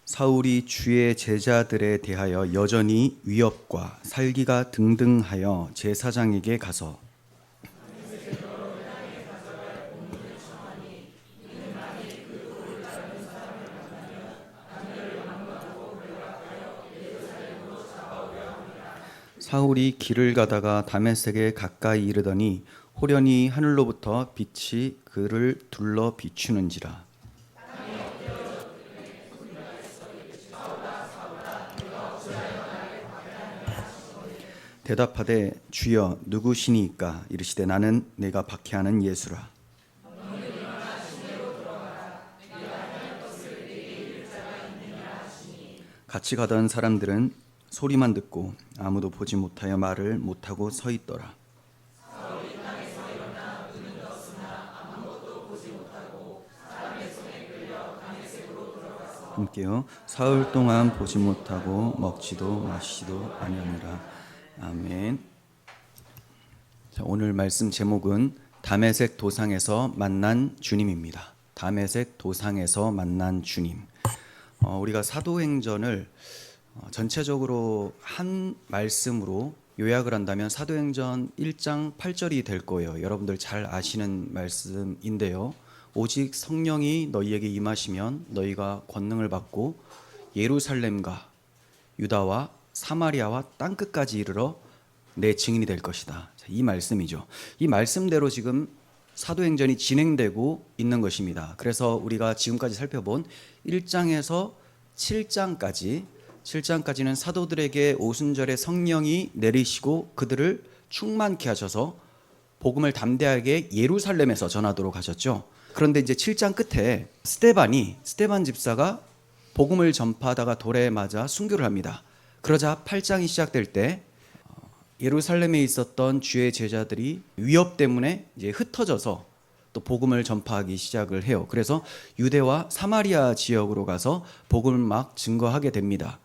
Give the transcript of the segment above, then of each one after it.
사울이 주의 제자들에 대하여 여전히 위협과 살기가 등등하여 제사장에게 가서 사울이 길을 가다가 다메섹에 가까이 이르더니 호련히 하늘로부터 빛이 그를 둘러 비추는지라. 대답하되 주여 누구시니까? 이르시되 나는 내가 박해하는 예수라. 같이 가던 사람들은 소리만 듣고 아무도 보지 못하여 말을 못하고 서 있더라. 함께요. 사흘 동안 보지 못하고 먹지도 마시지도 아니하니라. 아멘. 자, 오늘 말씀 제목은 다메섹 도상에서 만난 주님입니다. 다메섹 도상에서 만난 주님. 우리가 사도행전을 전체적으로 한 말씀으로 요약을 한다면 사도행전 1장 8절이 될 거예요. 여러분들 잘 아시는 말씀인데요. 오직 성령이 너희에게 임하시면 너희가 권능을 받고 예루살렘과 유다와 사마리아와 땅끝까지 이르러 내 증인이 될 것이다. 이 말씀이죠. 이 말씀대로 지금 사도행전이 진행되고 있는 것입니다. 그래서 우리가 지금까지 살펴본 1장에서 7장까지는 사도들에게 오순절에 성령이 내리시고 그들을 충만케 하셔서 복음을 담대하게 예루살렘에서 전하도록 하셨죠. 그런데 이제 7장 끝에 스데반 집사가 복음을 전파하다가 돌에 맞아 순교를 합니다. 그러자 8장이 시작될 때 예루살렘에 있었던 주의 제자들이 위협 때문에 이제 흩어져서 또 복음을 전파하기 시작을 해요. 그래서 유대와 사마리아 지역으로 가서 복음을 막 증거하게 됩니다.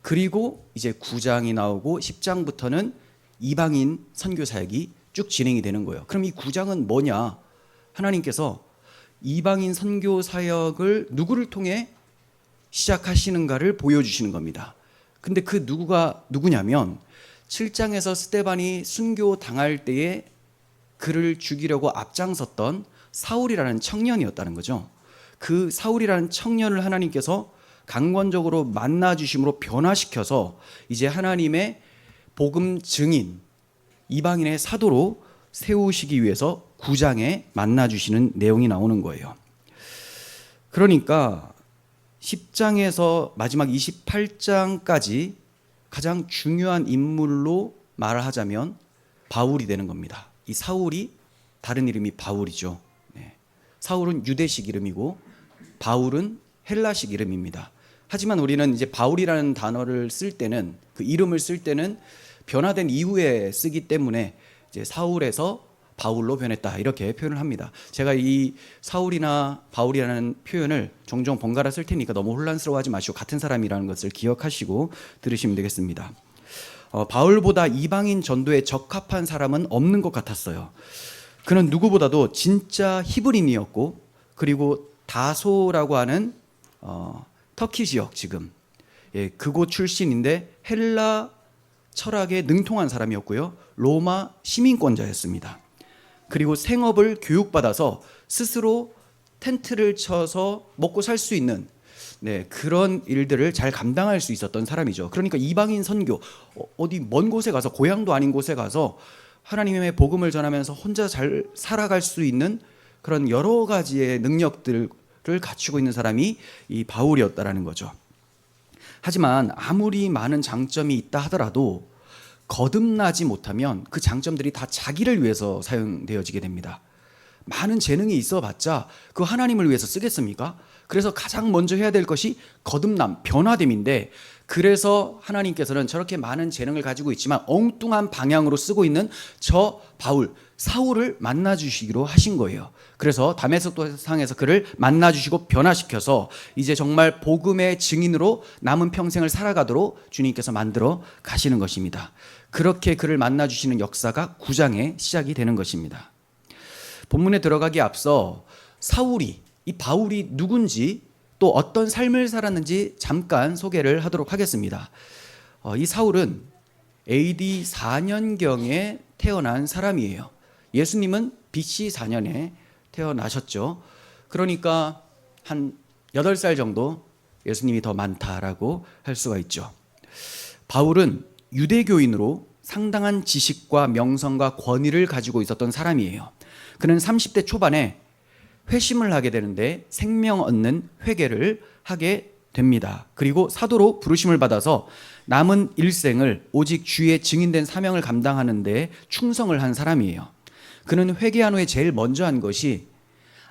그리고 이제 9장이 나오고 10장부터는 이방인 선교 사역이 쭉 진행이 되는 거예요. 그럼 이 9장은 뭐냐? 하나님께서 이방인 선교 사역을 누구를 통해 시작하시는가를 보여주시는 겁니다. 근데 그 누구냐면 7장에서 스데반이 순교 당할 때에 그를 죽이려고 앞장섰던 사울이라는 청년이었다는 거죠. 그 사울이라는 청년을 하나님께서 강권적으로 만나 주심으로 변화시켜서 이제 하나님의 복음 증인, 이방인의 사도로 세우시기 위해서 9장에 만나 주시는 내용이 나오는 거예요. 그러니까 10장에서 마지막 28장까지 가장 중요한 인물로 말을 하자면 바울이 되는 겁니다. 이 사울이 다른 이름이 바울이죠. 사울은 유대식 이름이고 바울은 헬라식 이름입니다. 하지만 우리는 이제 바울이라는 단어를 쓸 때는 그 이름을 쓸 때는 변화된 이후에 쓰기 때문에 이제 사울에서 바울로 변했다 이렇게 표현을 합니다. 제가 이 사울이나 바울이라는 표현을 종종 번갈아 쓸 테니까 너무 혼란스러워하지 마시고 같은 사람이라는 것을 기억하시고 들으시면 되겠습니다. 바울보다 이방인 전도에 적합한 사람은 없는 것 같았어요. 그는 누구보다도 진짜 히브리인이었고 그리고 다소라고 하는 터키 지역 지금 그곳 출신인데 헬라 철학에 능통한 사람이었고요. 로마 시민권자였습니다. 그리고 생업을 교육받아서 스스로 텐트를 쳐서 먹고 살 수 있는 그런 일들을 잘 감당할 수 있었던 사람이죠. 그러니까 이방인 선교, 어디 먼 곳에 가서 고향도 아닌 곳에 가서 하나님의 복음을 전하면서 혼자 잘 살아갈 수 있는 그런 여러 가지의 능력들을 갖추고 있는 사람이 이 바울이었다라는 거죠. 하지만 아무리 많은 장점이 있다 하더라도 거듭나지 못하면 그 장점들이 다 자기를 위해서 사용되어지게 됩니다. 많은 재능이 있어봤자 그 하나님을 위해서 쓰겠습니까? 그래서 가장 먼저 해야 될 것이 거듭남, 변화됨인데 그래서 하나님께서는 저렇게 많은 재능을 가지고 있지만 엉뚱한 방향으로 쓰고 있는 저 바울, 사울을 만나주시기로 하신 거예요. 그래서 다메섹 도상에서 그를 만나주시고 변화시켜서 이제 정말 복음의 증인으로 남은 평생을 살아가도록 주님께서 만들어 가시는 것입니다. 그렇게 그를 만나주시는 역사가 9장에 시작이 되는 것입니다. 본문에 들어가기 앞서 사울이, 이 바울이 누군지 또 어떤 삶을 살았는지 잠깐 소개를 하도록 하겠습니다. 이 사울은 AD 4년경에 태어난 사람이에요. 예수님은 BC 4년에 태어나셨죠. 그러니까 한 8살 정도 예수님이 더 많다라고 할 수가 있죠. 바울은 유대교인으로 상당한 지식과 명성과 권위를 가지고 있었던 사람이에요. 그는 30대 초반에 회심을 하게 되는데 생명 얻는 회개를 하게 됩니다. 그리고 사도로 부르심을 받아서 남은 일생을 오직 주의 증인된 사명을 감당하는 데 충성을 한 사람이에요. 그는 회개한 후에 제일 먼저 한 것이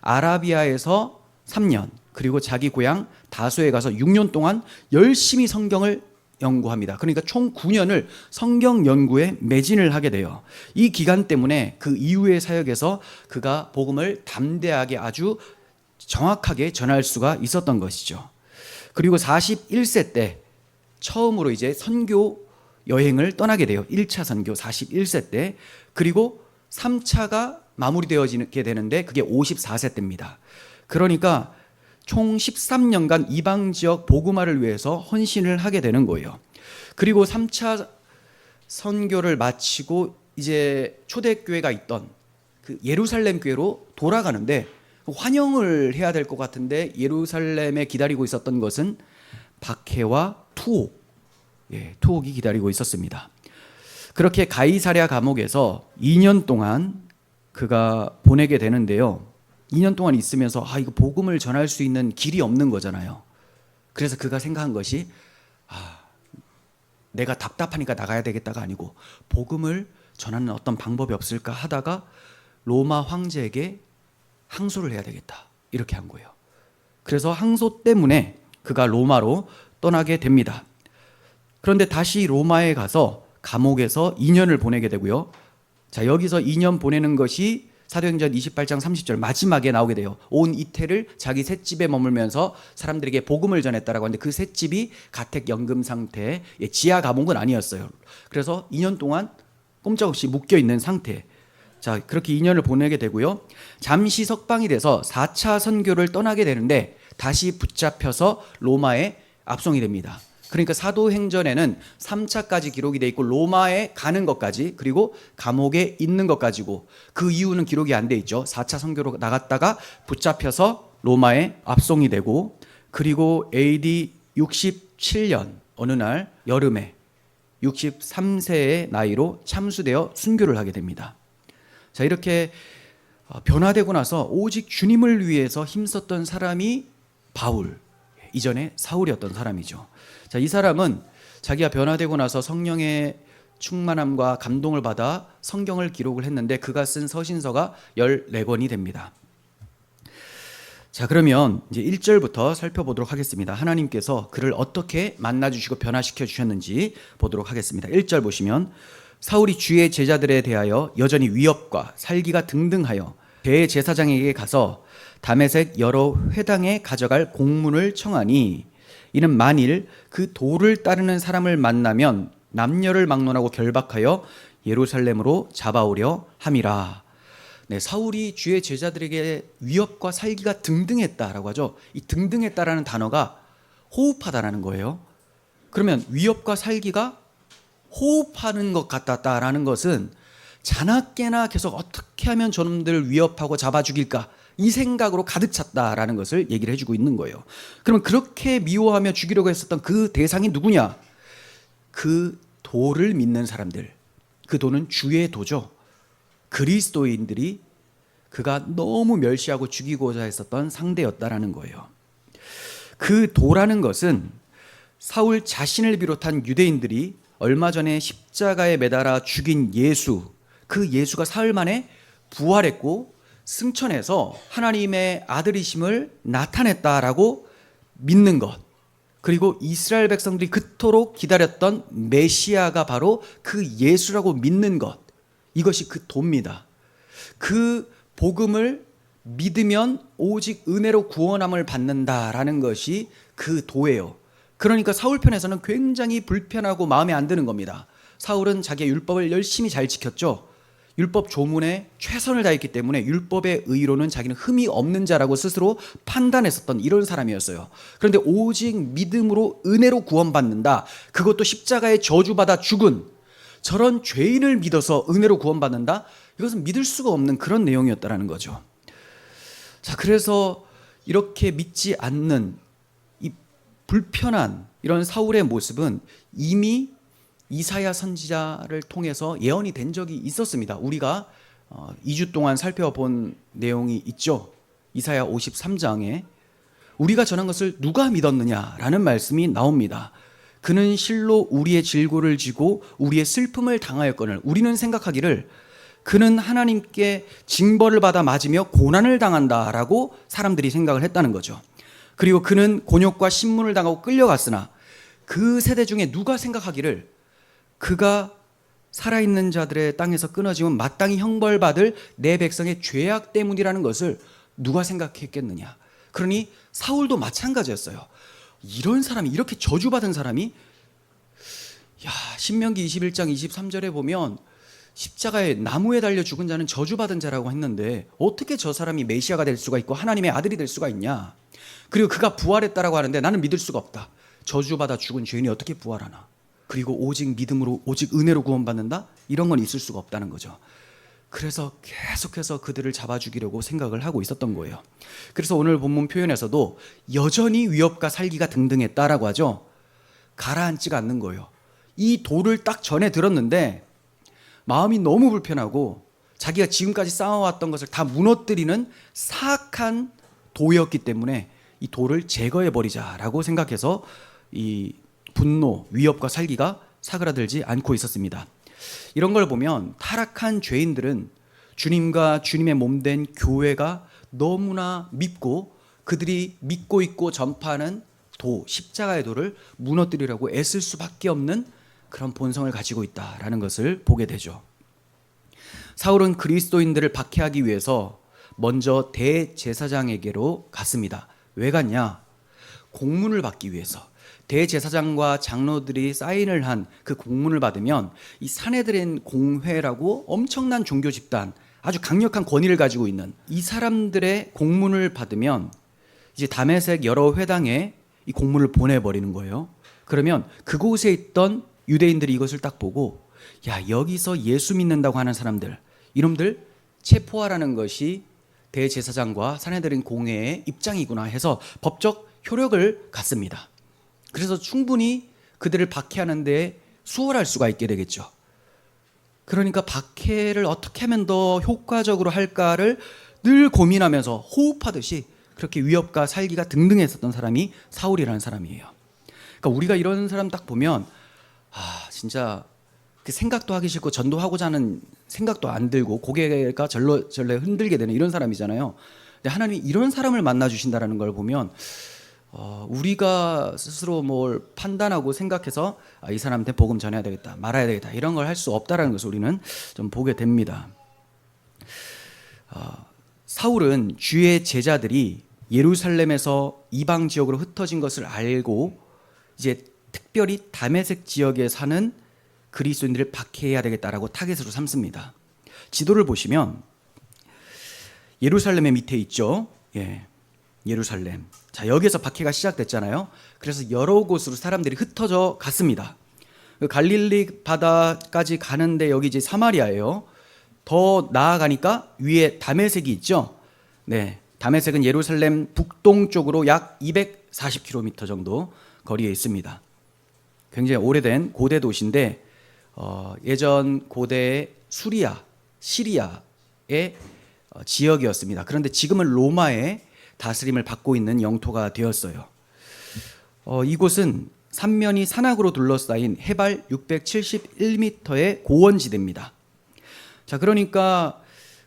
아라비아에서 3년, 그리고 자기 고향 다소에 가서 6년 동안 열심히 성경을 연구합니다. 그러니까 총 9년을 성경 연구에 매진을 하게 돼요. 이 기간 때문에 그 이후의 사역에서 그가 복음을 담대하게 아주 정확하게 전할 수가 있었던 것이죠. 그리고 41세 때 처음으로 이제 선교 여행을 떠나게 돼요. 1차 선교 41세 때. 그리고 3차가 마무리되어지게 되는데 그게 54세 때입니다. 그러니까 총 13년간 이방 지역 복음화를 위해서 헌신을 하게 되는 거예요. 그리고 3차 선교를 마치고 이제 초대교회가 있던 그 예루살렘 교회로 돌아가는데 환영을 해야 될 것 같은데 예루살렘에 기다리고 있었던 것은 박해와 투옥, 투옥이 기다리고 있었습니다. 그렇게 가이사랴 감옥에서 2년 동안 그가 보내게 되는데요. 2년 동안 있으면서 이거 복음을 전할 수 있는 길이 없는 거잖아요. 그래서 그가 생각한 것이 내가 답답하니까 나가야 되겠다가 아니고 복음을 전하는 어떤 방법이 없을까 하다가 로마 황제에게 항소를 해야 되겠다 이렇게 한 거예요. 그래서 항소 때문에 그가 로마로 떠나게 됩니다. 그런데 다시 로마에 가서 감옥에서 2년을 보내게 되고요. 자, 여기서 2년 보내는 것이 사도행전 28장 30절 마지막에 나오게 돼요. 온 이태를 자기 셋집에 머물면서 사람들에게 복음을 전했다라고 하는데 그 셋집이 가택연금 상태, 지하 감옥은 아니었어요. 그래서 2년 동안 꼼짝없이 묶여있는 상태. 자, 그렇게 2년을 보내게 되고요. 잠시 석방이 돼서 4차 선교를 떠나게 되는데 다시 붙잡혀서 로마에 압송이 됩니다. 그러니까 사도행전에는 3차까지 기록이 돼 있고 로마에 가는 것까지 그리고 감옥에 있는 것 가지고 그 이후는 기록이 안 돼 있죠. 4차 선교로 나갔다가 붙잡혀서 로마에 압송이 되고 그리고 AD 67년 어느 날 여름에 63세의 나이로 참수되어 순교를 하게 됩니다. 자, 이렇게 변화되고 나서 오직 주님을 위해서 힘썼던 사람이 바울, 이전에 사울이었던 사람이죠. 자, 이 사람은 자기가 변화되고 나서 성령의 충만함과 감동을 받아 성경을 기록을 했는데 그가 쓴 서신서가 14권이 됩니다. 자, 그러면 이제 1절부터 살펴보도록 하겠습니다. 하나님께서 그를 어떻게 만나주시고 변화시켜 주셨는지 보도록 하겠습니다. 1절 보시면 사울이 주의 제자들에 대하여 여전히 위협과 살기가 등등하여 대제사장에게 가서 다메섹 여러 회당에 가져갈 공문을 청하니 이는 만일 그 도를 따르는 사람을 만나면 남녀를 막론하고 결박하여 예루살렘으로 잡아오려 함이라. 네, 사울이 주의 제자들에게 위협과 살기가 등등했다라고 하죠. 이 등등했다라는 단어가 호흡하다라는 거예요. 그러면 위협과 살기가 호흡하는 것 같았다라는 것은 자나깨나 계속 어떻게 하면 저놈들을 위협하고 잡아 죽일까 이 생각으로 가득 찼다라는 것을 얘기를 해주고 있는 거예요. 그러면 그렇게 미워하며 죽이려고 했었던 그 대상이 누구냐? 그 도를 믿는 사람들. 그 도는 주의 도죠. 그리스도인들이 그가 너무 멸시하고 죽이고자 했었던 상대였다라는 거예요. 그 도라는 것은 사울 자신을 비롯한 유대인들이 얼마 전에 십자가에 매달아 죽인 예수, 그 예수가 사흘 만에 부활했고 승천해서 하나님의 아들이심을 나타냈다라고 믿는 것, 그리고 이스라엘 백성들이 그토록 기다렸던 메시아가 바로 그 예수라고 믿는 것, 이것이 그 도입니다. 그 복음을 믿으면 오직 은혜로 구원함을 받는다라는 것이 그 도예요. 그러니까 사울 편에서는 굉장히 불편하고 마음에 안 드는 겁니다. 사울은 자기의 율법을 열심히 잘 지켰죠. 율법 조문에 최선을 다했기 때문에 율법의 의로는 자기는 흠이 없는 자라고 스스로 판단했었던 이런 사람이었어요. 그런데 오직 믿음으로 은혜로 구원받는다. 그것도 십자가에 저주받아 죽은 저런 죄인을 믿어서 은혜로 구원받는다. 이것은 믿을 수가 없는 그런 내용이었다라는 거죠. 자, 그래서 이렇게 믿지 않는 이 불편한 이런 사울의 모습은 이미 이사야 선지자를 통해서 예언이 된 적이 있었습니다. 우리가 2주 동안 살펴본 내용이 있죠. 이사야 53장에 우리가 전한 것을 누가 믿었느냐라는 말씀이 나옵니다. 그는 실로 우리의 질고를 지고 우리의 슬픔을 당하였거늘 우리는 생각하기를 그는 하나님께 징벌을 받아 맞으며 고난을 당한다라고 사람들이 생각을 했다는 거죠. 그리고 그는 곤욕과 신문을 당하고 끌려갔으나 그 세대 중에 누가 생각하기를 그가 살아있는 자들의 땅에서 끊어지면 마땅히 형벌받을 내 백성의 죄악 때문이라는 것을 누가 생각했겠느냐. 그러니 사울도 마찬가지였어요. 이런 사람이, 이렇게 저주받은 사람이, 신명기 21장 23절에 보면 십자가에 나무에 달려 죽은 자는 저주받은 자라고 했는데 어떻게 저 사람이 메시아가 될 수가 있고 하나님의 아들이 될 수가 있냐. 그리고 그가 부활했다라고 하는데 나는 믿을 수가 없다. 저주받아 죽은 죄인이 어떻게 부활하나. 그리고 오직 믿음으로, 오직 은혜로 구원받는다? 이런 건 있을 수가 없다는 거죠. 그래서 계속해서 그들을 잡아 죽이려고 생각을 하고 있었던 거예요. 그래서 오늘 본문 표현에서도 여전히 위협과 살기가 등등했다라고 하죠. 가라앉지가 않는 거예요. 이 도를 딱 전에 들었는데 마음이 너무 불편하고 자기가 지금까지 쌓아왔던 것을 다 무너뜨리는 사악한 도였기 때문에 이 도를 제거해버리자라고 생각해서 이 분노, 위협과 살기가 사그라들지 않고 있었습니다. 이런 걸 보면 타락한 죄인들은 주님과 주님의 몸된 교회가 너무나 믿고 그들이 믿고 있고 전파하는 도, 십자가의 도를 무너뜨리려고 애쓸 수밖에 없는 그런 본성을 가지고 있다라는 것을 보게 되죠. 사울은 그리스도인들을 박해하기 위해서 먼저 대제사장에게로 갔습니다. 왜 갔냐? 공문을 받기 위해서. 대제사장과 장로들이 사인을 한 그 공문을 받으면 이 사내들인 공회라고 엄청난 종교 집단, 아주 강력한 권위를 가지고 있는 이 사람들의 공문을 받으면 이제 다메섹 여러 회당에 이 공문을 보내버리는 거예요. 그러면 그곳에 있던 유대인들이 이것을 딱 보고 여기서 예수 믿는다고 하는 사람들, 이놈들 체포하라는 것이 대제사장과 사내들인 공회의 입장이구나 해서 법적 효력을 갖습니다. 그래서 충분히 그들을 박해하는 데 수월할 수가 있게 되겠죠. 그러니까 박해를 어떻게 하면 더 효과적으로 할까를 늘 고민하면서 호흡하듯이 그렇게 위협과 살기가 등등했었던 사람이 사울이라는 사람이에요. 그러니까 우리가 이런 사람 딱 보면 진짜 그 생각도 하기 싫고 전도하고자 하는 생각도 안 들고 고개가 절레 흔들게 되는 이런 사람이잖아요. 근데 하나님이 이런 사람을 만나 주신다라는 걸 보면 우리가 스스로 뭘 판단하고 생각해서 이 사람한테 복음 전해야 되겠다, 말아야 되겠다 이런 걸 할 수 없다라는 것을 우리는 좀 보게 됩니다. 사울은 주의 제자들이 예루살렘에서 이방 지역으로 흩어진 것을 알고 이제 특별히 다메섹 지역에 사는 그리스도인들을 박해해야 되겠다라고 타겟으로 삼습니다. 지도를 보시면 예루살렘의 밑에 있죠. 예루살렘. 자, 여기에서 박해가 시작됐잖아요. 그래서 여러 곳으로 사람들이 흩어져 갔습니다. 갈릴리 바다까지 가는데 여기 이제 사마리아예요. 더 나아가니까 위에 다메섹이 있죠. 다메섹은 예루살렘 북동쪽으로 약 240km 정도 거리에 있습니다. 굉장히 오래된 고대 도시인데 예전 고대의 시리아의 지역이었습니다. 그런데 지금은 로마의 다스림을 받고 있는 영토가 되었어요. 이곳은 삼면이 산악으로 둘러싸인 해발 671m의 고원지대입니다. 자, 그러니까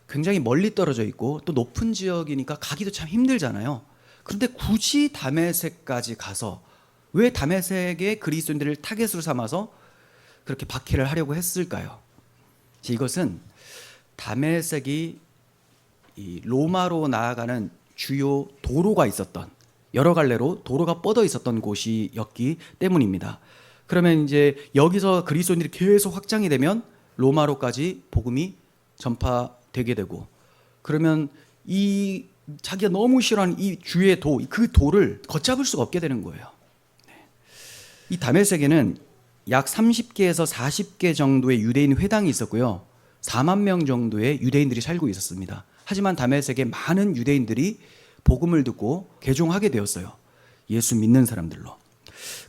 굉장히 멀리 떨어져 있고 또 높은 지역이니까 가기도 참 힘들잖아요. 그런데 굳이 다메섹까지 가서 왜 다메섹의 그리스도인들을 타겟으로 삼아서 그렇게 박해를 하려고 했을까요? 이것은 다메섹이 이 로마로 나아가는 주요 도로가 있었던, 여러 갈래로 도로가 뻗어 있었던 곳이었기 때문입니다. 그러면 이제 여기서 그리스도인들이 계속 확장이 되면 로마로까지 복음이 전파되게 되고, 그러면 이 자기가 너무 싫어하는 이 주의 도, 그 도를 걷잡을 수가 없게 되는 거예요. 이 다메섹에는 약 30개에서 40개 정도의 유대인 회당이 있었고요. 4만 명 정도의 유대인들이 살고 있었습니다. 하지만 다메섹에 많은 유대인들이 복음을 듣고 개종하게 되었어요. 예수 믿는 사람들로.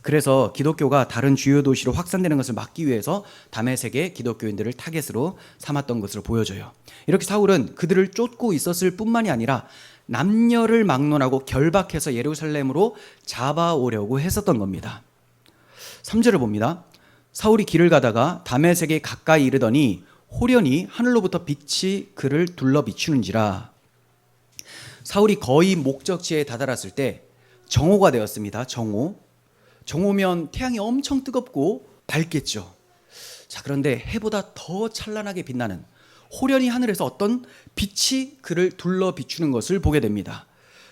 그래서 기독교가 다른 주요 도시로 확산되는 것을 막기 위해서 다메섹의 기독교인들을 타겟으로 삼았던 것으로 보여져요. 이렇게 사울은 그들을 쫓고 있었을 뿐만이 아니라 남녀를 막론하고 결박해서 예루살렘으로 잡아오려고 했었던 겁니다. 3절을 봅니다. 사울이 길을 가다가 다메섹에 가까이 이르더니 호련히 하늘로부터 빛이 그를 둘러 비추는지라. 사울이 거의 목적지에 다다랐을 때 정오가 되었습니다. 정오면 태양이 엄청 뜨겁고 밝겠죠. 자, 그런데 해보다 더 찬란하게 빛나는 호련히 하늘에서 어떤 빛이 그를 둘러 비추는 것을 보게 됩니다.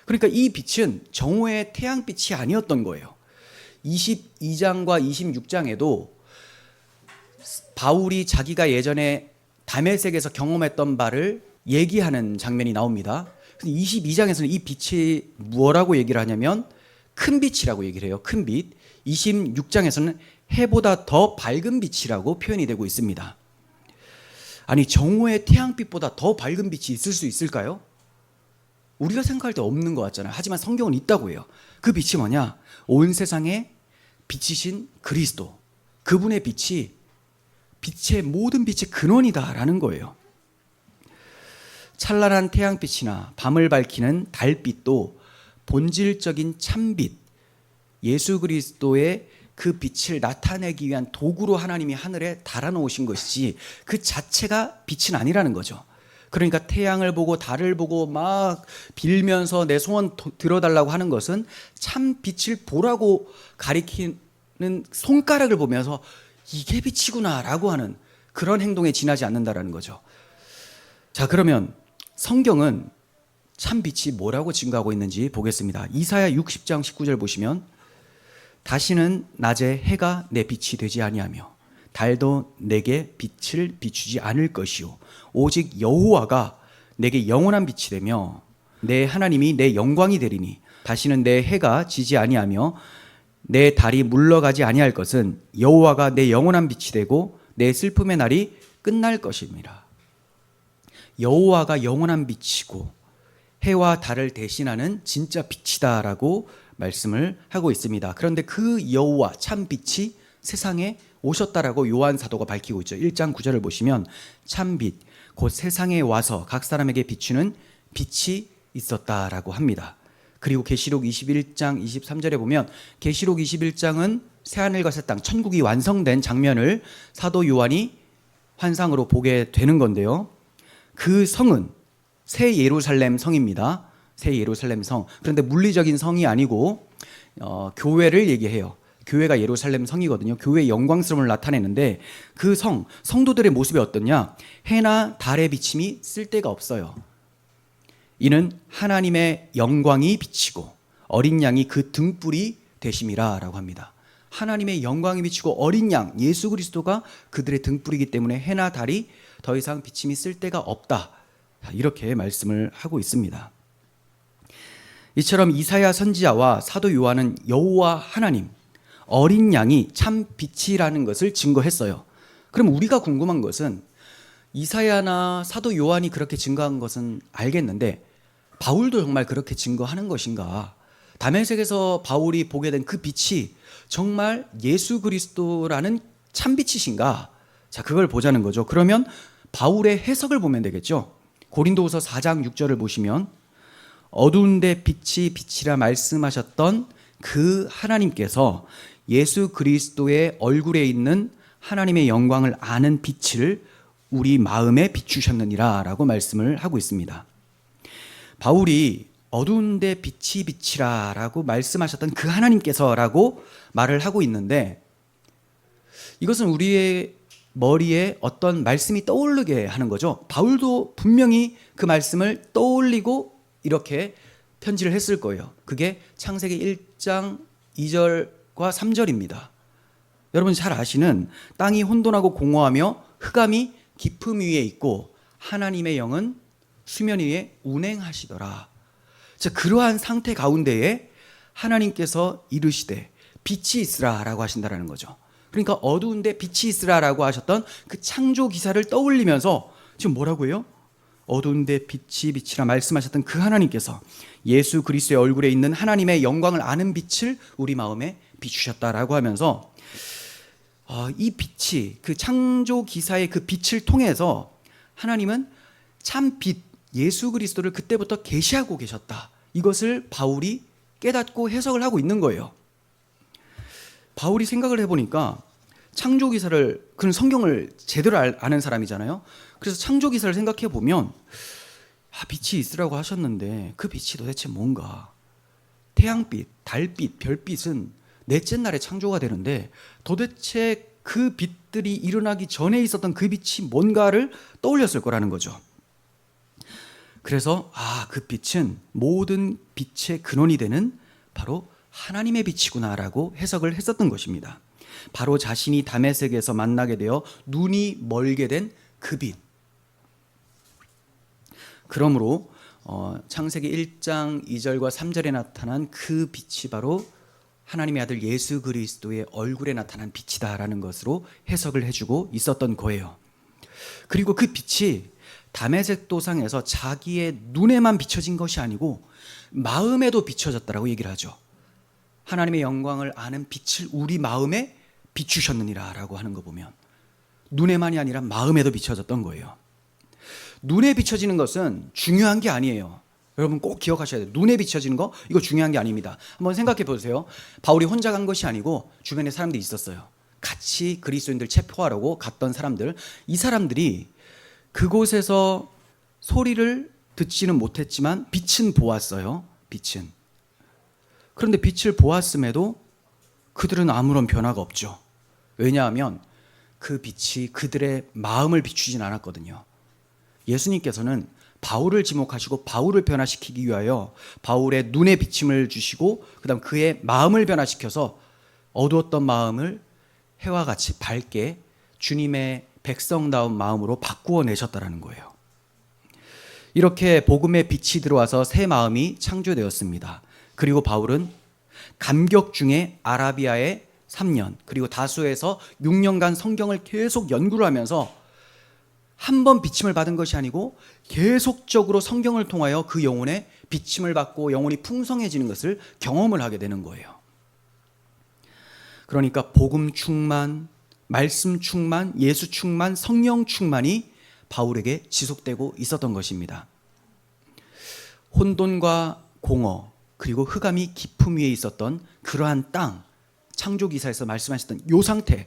그러니까 이 빛은 정오의 태양빛이 아니었던 거예요. 22장과 26장에도 바울이 자기가 예전에 다메섹에서 경험했던 바를 얘기하는 장면이 나옵니다. 22장에서는 이 빛이 뭐라고 얘기를 하냐면 큰 빛이라고 얘기를 해요. 큰 빛. 26장에서는 해보다 더 밝은 빛이라고 표현이 되고 있습니다. 아니, 정오의 태양빛보다 더 밝은 빛이 있을 수 있을까요? 우리가 생각할 때 없는 것 같잖아요. 하지만 성경은 있다고 해요. 그 빛이 뭐냐? 온 세상에 빛이신 그리스도, 그분의 빛이 빛의 모든 빛의 근원이다라는 거예요. 찬란한 태양빛이나 밤을 밝히는 달빛도 본질적인 참빛, 예수 그리스도의 그 빛을 나타내기 위한 도구로 하나님이 하늘에 달아놓으신 것이지 그 자체가 빛은 아니라는 거죠. 그러니까 태양을 보고 달을 보고 막 빌면서 내 소원 들어달라고 하는 것은 참 빛을 보라고 가리키는 손가락을 보면서 이게 빛이구나 라고 하는 그런 행동에 지나지 않는다라는 거죠. 자, 그러면 성경은 참 빛이 뭐라고 증거하고 있는지 보겠습니다. 이사야 60장 19절 보시면 다시는 낮에 해가 내 빛이 되지 아니하며 달도 내게 빛을 비추지 않을 것이요 오직 여호와가 내게 영원한 빛이 되며 내 하나님이 내 영광이 되리니 다시는 내 해가 지지 아니하며 내 달이 물러가지 아니할 것은 여호와가 내 영원한 빛이 되고 내 슬픔의 날이 끝날 것입니다. 여호와가 영원한 빛이고 해와 달을 대신하는 진짜 빛이다라고 말씀을 하고 있습니다. 그런데 그 여호와 참 빛이 세상에 오셨다라고 요한 사도가 밝히고 있죠. 1장 9절을 보시면 참빛 곧 세상에 와서 각 사람에게 비추는 빛이 있었다라고 합니다. 그리고 계시록 21장 23절에 보면 계시록 21장은 새하늘과 새 땅 천국이 완성된 장면을 사도 요한이 환상으로 보게 되는 건데요. 그 성은 새 예루살렘 성입니다. 새 예루살렘 성. 그런데 물리적인 성이 아니고 교회를 얘기해요. 교회가 예루살렘 성이거든요. 교회의 영광스러움을 나타내는데 그 성도들의 모습이 어떠냐? 해나 달의 비침이 쓸데가 없어요. 이는 하나님의 영광이 비치고 어린 양이 그 등불이 되심이라 라고 합니다. 하나님의 영광이 비치고 어린 양 예수 그리스도가 그들의 등불이기 때문에 해나 달이 더 이상 비침이 쓸데가 없다. 이렇게 말씀을 하고 있습니다. 이처럼 이사야 선지자와 사도 요한은 여호와 하나님 어린 양이 참 빛이라는 것을 증거했어요. 그럼 우리가 궁금한 것은 이사야나 사도 요한이 그렇게 증거한 것은 알겠는데 바울도 정말 그렇게 증거하는 것인가? 다메섹에서 바울이 보게 된 그 빛이 정말 예수 그리스도라는 참 빛이신가? 자, 그걸 보자는 거죠. 그러면 바울의 해석을 보면 되겠죠. 고린도후서 4장 6절을 보시면 어두운데 빛이 빛이라 말씀하셨던 그 하나님께서 예수 그리스도의 얼굴에 있는 하나님의 영광을 아는 빛을 우리 마음에 비추셨느니라 라고 말씀을 하고 있습니다. 바울이 어두운데 빛이 빛이라 라고 말씀하셨던 그 하나님께서 라고 말을 하고 있는데 이것은 우리의 머리에 어떤 말씀이 떠오르게 하는 거죠. 바울도 분명히 그 말씀을 떠올리고 이렇게 편지를 했을 거예요. 그게 창세기 1장 2절과 3절입니다. 여러분 잘 아시는 땅이 혼돈하고 공허하며 흑암이 깊음 위에 있고 하나님의 영은 수면 위에 운행하시더라. 자, 그러한 상태 가운데에 하나님께서 이르시되 빛이 있으라라고 하신다라는 거죠. 그러니까 어두운데 빛이 있으라라고 하셨던 그 창조 기사를 떠올리면서 지금 뭐라고 해요? 어두운데 빛이 비치라 말씀하셨던 그 하나님께서 예수 그리스도의 얼굴에 있는 하나님의 영광을 아는 빛을 우리 마음에 비추셨다라고 하면서 이 빛이 그 창조 기사의 그 빛을 통해서 하나님은 참 빛 예수 그리스도를 그때부터 계시하고 계셨다. 이것을 바울이 깨닫고 해석을 하고 있는 거예요. 바울이 생각을 해보니까 창조 기사를, 그는 성경을 제대로 아는 사람이잖아요. 그래서 창조 기사를 생각해 보면 빛이 있으라고 하셨는데 그 빛이 도대체 뭔가? 태양빛, 달빛, 별빛은 넷째 날에 창조가 되는데 도대체 그 빛들이 일어나기 전에 있었던 그 빛이 뭔가를 떠올렸을 거라는 거죠. 그래서 그 빛은 모든 빛의 근원이 되는 바로 하나님의 빛이구나라고 해석을 했었던 것입니다. 바로 자신이 다메섹에서 만나게 되어 눈이 멀게 된 그 빛. 그러므로 창세기 1장 2절과 3절에 나타난 그 빛이 바로 하나님의 아들 예수 그리스도의 얼굴에 나타난 빛이다라는 것으로 해석을 해주고 있었던 거예요. 그리고 그 빛이 다메섹 도상에서 자기의 눈에만 비춰진 것이 아니고 마음에도 비춰졌다라고 얘기를 하죠. 하나님의 영광을 아는 빛을 우리 마음에 비추셨느니라 라고 하는 거 보면 눈에만이 아니라 마음에도 비춰졌던 거예요. 눈에 비춰지는 것은 중요한 게 아니에요. 여러분 꼭 기억하셔야 돼요. 눈에 비춰지는 거 이거 중요한 게 아닙니다. 한번 생각해 보세요. 바울이 혼자 간 것이 아니고 주변에 사람들이 있었어요. 같이 그리스도인들 체포하려고 갔던 사람들. 이 사람들이 그곳에서 소리를 듣지는 못했지만 빛은 보았어요. 빛은. 그런데 빛을 보았음에도 그들은 아무런 변화가 없죠. 왜냐하면 그 빛이 그들의 마음을 비추진 않았거든요. 예수님께서는 바울을 지목하시고 바울을 변화시키기 위하여 바울의 눈에 비침을 주시고 그다음 그의 마음을 변화시켜서 어두웠던 마음을 해와 같이 밝게 주님의 백성다운 마음으로 바꾸어 내셨다라는 거예요. 이렇게 복음의 빛이 들어와서 새 마음이 창조되었습니다. 그리고 바울은 감격 중에 아라비아에 3년 그리고 다수에서 6년간 성경을 계속 연구를 하면서 한 번 비침을 받은 것이 아니고 계속적으로 성경을 통하여 그 영혼에 비침을 받고 영혼이 풍성해지는 것을 경험을 하게 되는 거예요. 그러니까 복음 충만, 말씀 충만, 예수 충만, 성령 충만이 바울에게 지속되고 있었던 것입니다. 혼돈과 공허 그리고 흑암이 깊음 위에 있었던 그러한 땅, 창조기사에서 말씀하셨던 이 상태,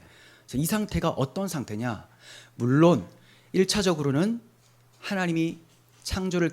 이 상태가 어떤 상태냐? 물론 1차적으로는 하나님이 창조를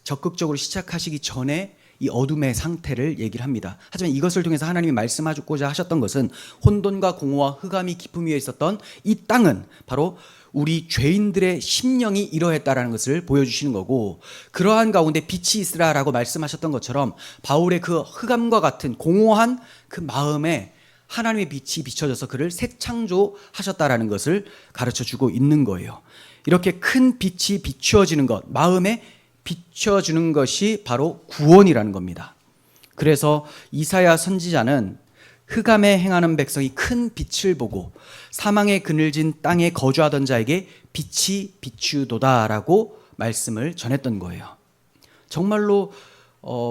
적극적으로 시작하시기 전에 이 어둠의 상태를 얘기를 합니다. 하지만 이것을 통해서 하나님이 말씀하고자 하셨던 것은 혼돈과 공허와 흑암이 깊음 위에 있었던 이 땅은 바로 우리 죄인들의 심령이 이러했다라는 것을 보여주시는 거고, 그러한 가운데 빛이 있으라라고 말씀하셨던 것처럼 바울의 그 흑암과 같은 공허한 그 마음에 하나님의 빛이 비춰져서 그를 새 창조하셨다라는 것을 가르쳐주고 있는 거예요. 이렇게 큰 빛이 비추어지는 것, 마음에 비춰주는 것이 바로 구원이라는 겁니다. 그래서 이사야 선지자는 흑암에 행하는 백성이 큰 빛을 보고 사망의 그늘진 땅에 거주하던 자에게 빛이 비추도다라고 말씀을 전했던 거예요. 정말로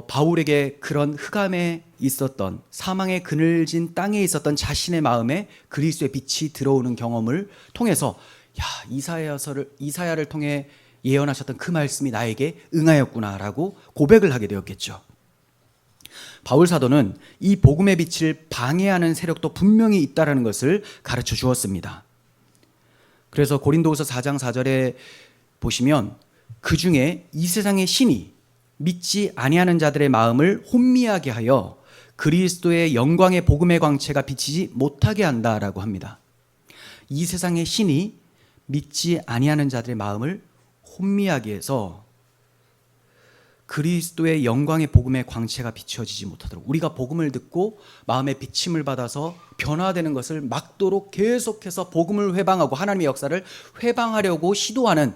바울에게 그런 흑암에 있었던 사망의 그늘진 땅에 있었던 자신의 마음에 그리스도의 빛이 들어오는 경험을 통해서 이사야를 통해 예언하셨던 그 말씀이 나에게 응하였구나라고 고백을 하게 되었겠죠. 바울 사도는 이 복음의 빛을 방해하는 세력도 분명히 있다는 것을 가르쳐 주었습니다. 그래서 고린도후서 4장 4절에 보시면 그 중에 이 세상의 신이 믿지 아니하는 자들의 마음을 혼미하게 하여 그리스도의 영광의 복음의 광채가 비치지 못하게 한다라고 합니다. 이 세상의 신이 믿지 아니하는 자들의 마음을 혼미하게 해서 그리스도의 영광의 복음의 광채가 비춰지지 못하도록, 우리가 복음을 듣고 마음의 비침을 받아서 변화되는 것을 막도록 계속해서 복음을 회방하고 하나님의 역사를 회방하려고 시도하는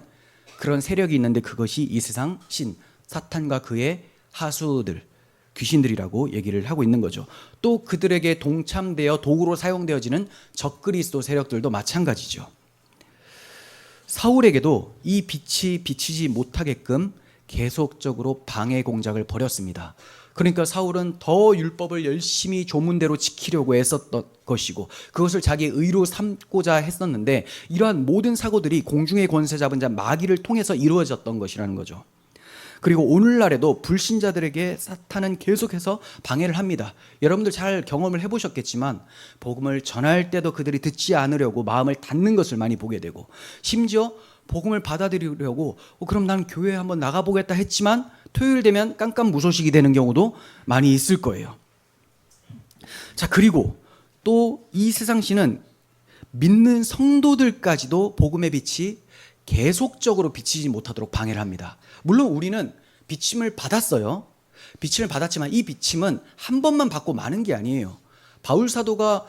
그런 세력이 있는데 그것이 이 세상 신 사탄과 그의 하수들 귀신들이라고 얘기를 하고 있는 거죠. 또 그들에게 동참되어 도구로 사용되어지는 적그리스도 세력들도 마찬가지죠. 사울에게도 이 빛이 비치지 못하게끔 계속적으로 방해 공작을 벌였습니다. 그러니까 사울은 더 율법을 열심히 조문대로 지키려고 애썼던 것이고 그것을 자기의 의로 삼고자 했었는데 이러한 모든 사고들이 공중의 권세 잡은 자 마귀를 통해서 이루어졌던 것이라는 거죠. 그리고 오늘날에도 불신자들에게 사탄은 계속해서 방해를 합니다. 여러분들 잘 경험을 해보셨겠지만 복음을 전할 때도 그들이 듣지 않으려고 마음을 닫는 것을 많이 보게 되고 심지어 복음을 받아들이려고 그럼 난 교회에 한번 나가보겠다 했지만 토요일 되면 깜깜무소식이 되는 경우도 많이 있을 거예요. 자, 그리고 또 이 세상신은 믿는 성도들까지도 복음의 빛이 계속적으로 비치지 못하도록 방해를 합니다. 물론 우리는 비침을 받았어요. 비침을 받았지만 이 비침은 한 번만 받고 마는 게 아니에요. 바울 사도가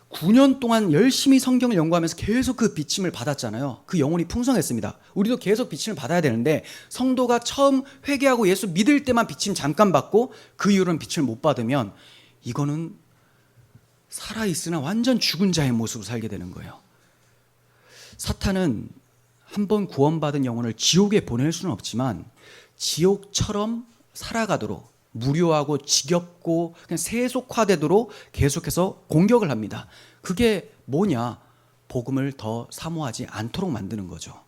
9년 동안 열심히 성경을 연구하면서 계속 그 비침을 받았잖아요. 그 영혼이 풍성했습니다. 우리도 계속 비침을 받아야 되는데 성도가 처음 회개하고 예수 믿을 때만 비침 잠깐 받고 그 이후로는 비침을 못 받으면 이거는 살아있으나 완전 죽은 자의 모습으로 살게 되는 거예요. 사탄은 한번 구원받은 영혼을 지옥에 보낼 수는 없지만 지옥처럼 살아가도록 무료하고 지겹고 그냥 세속화되도록 계속해서 공격을 합니다. 그게 뭐냐? 복음을 더 사모하지 않도록 만드는 거죠.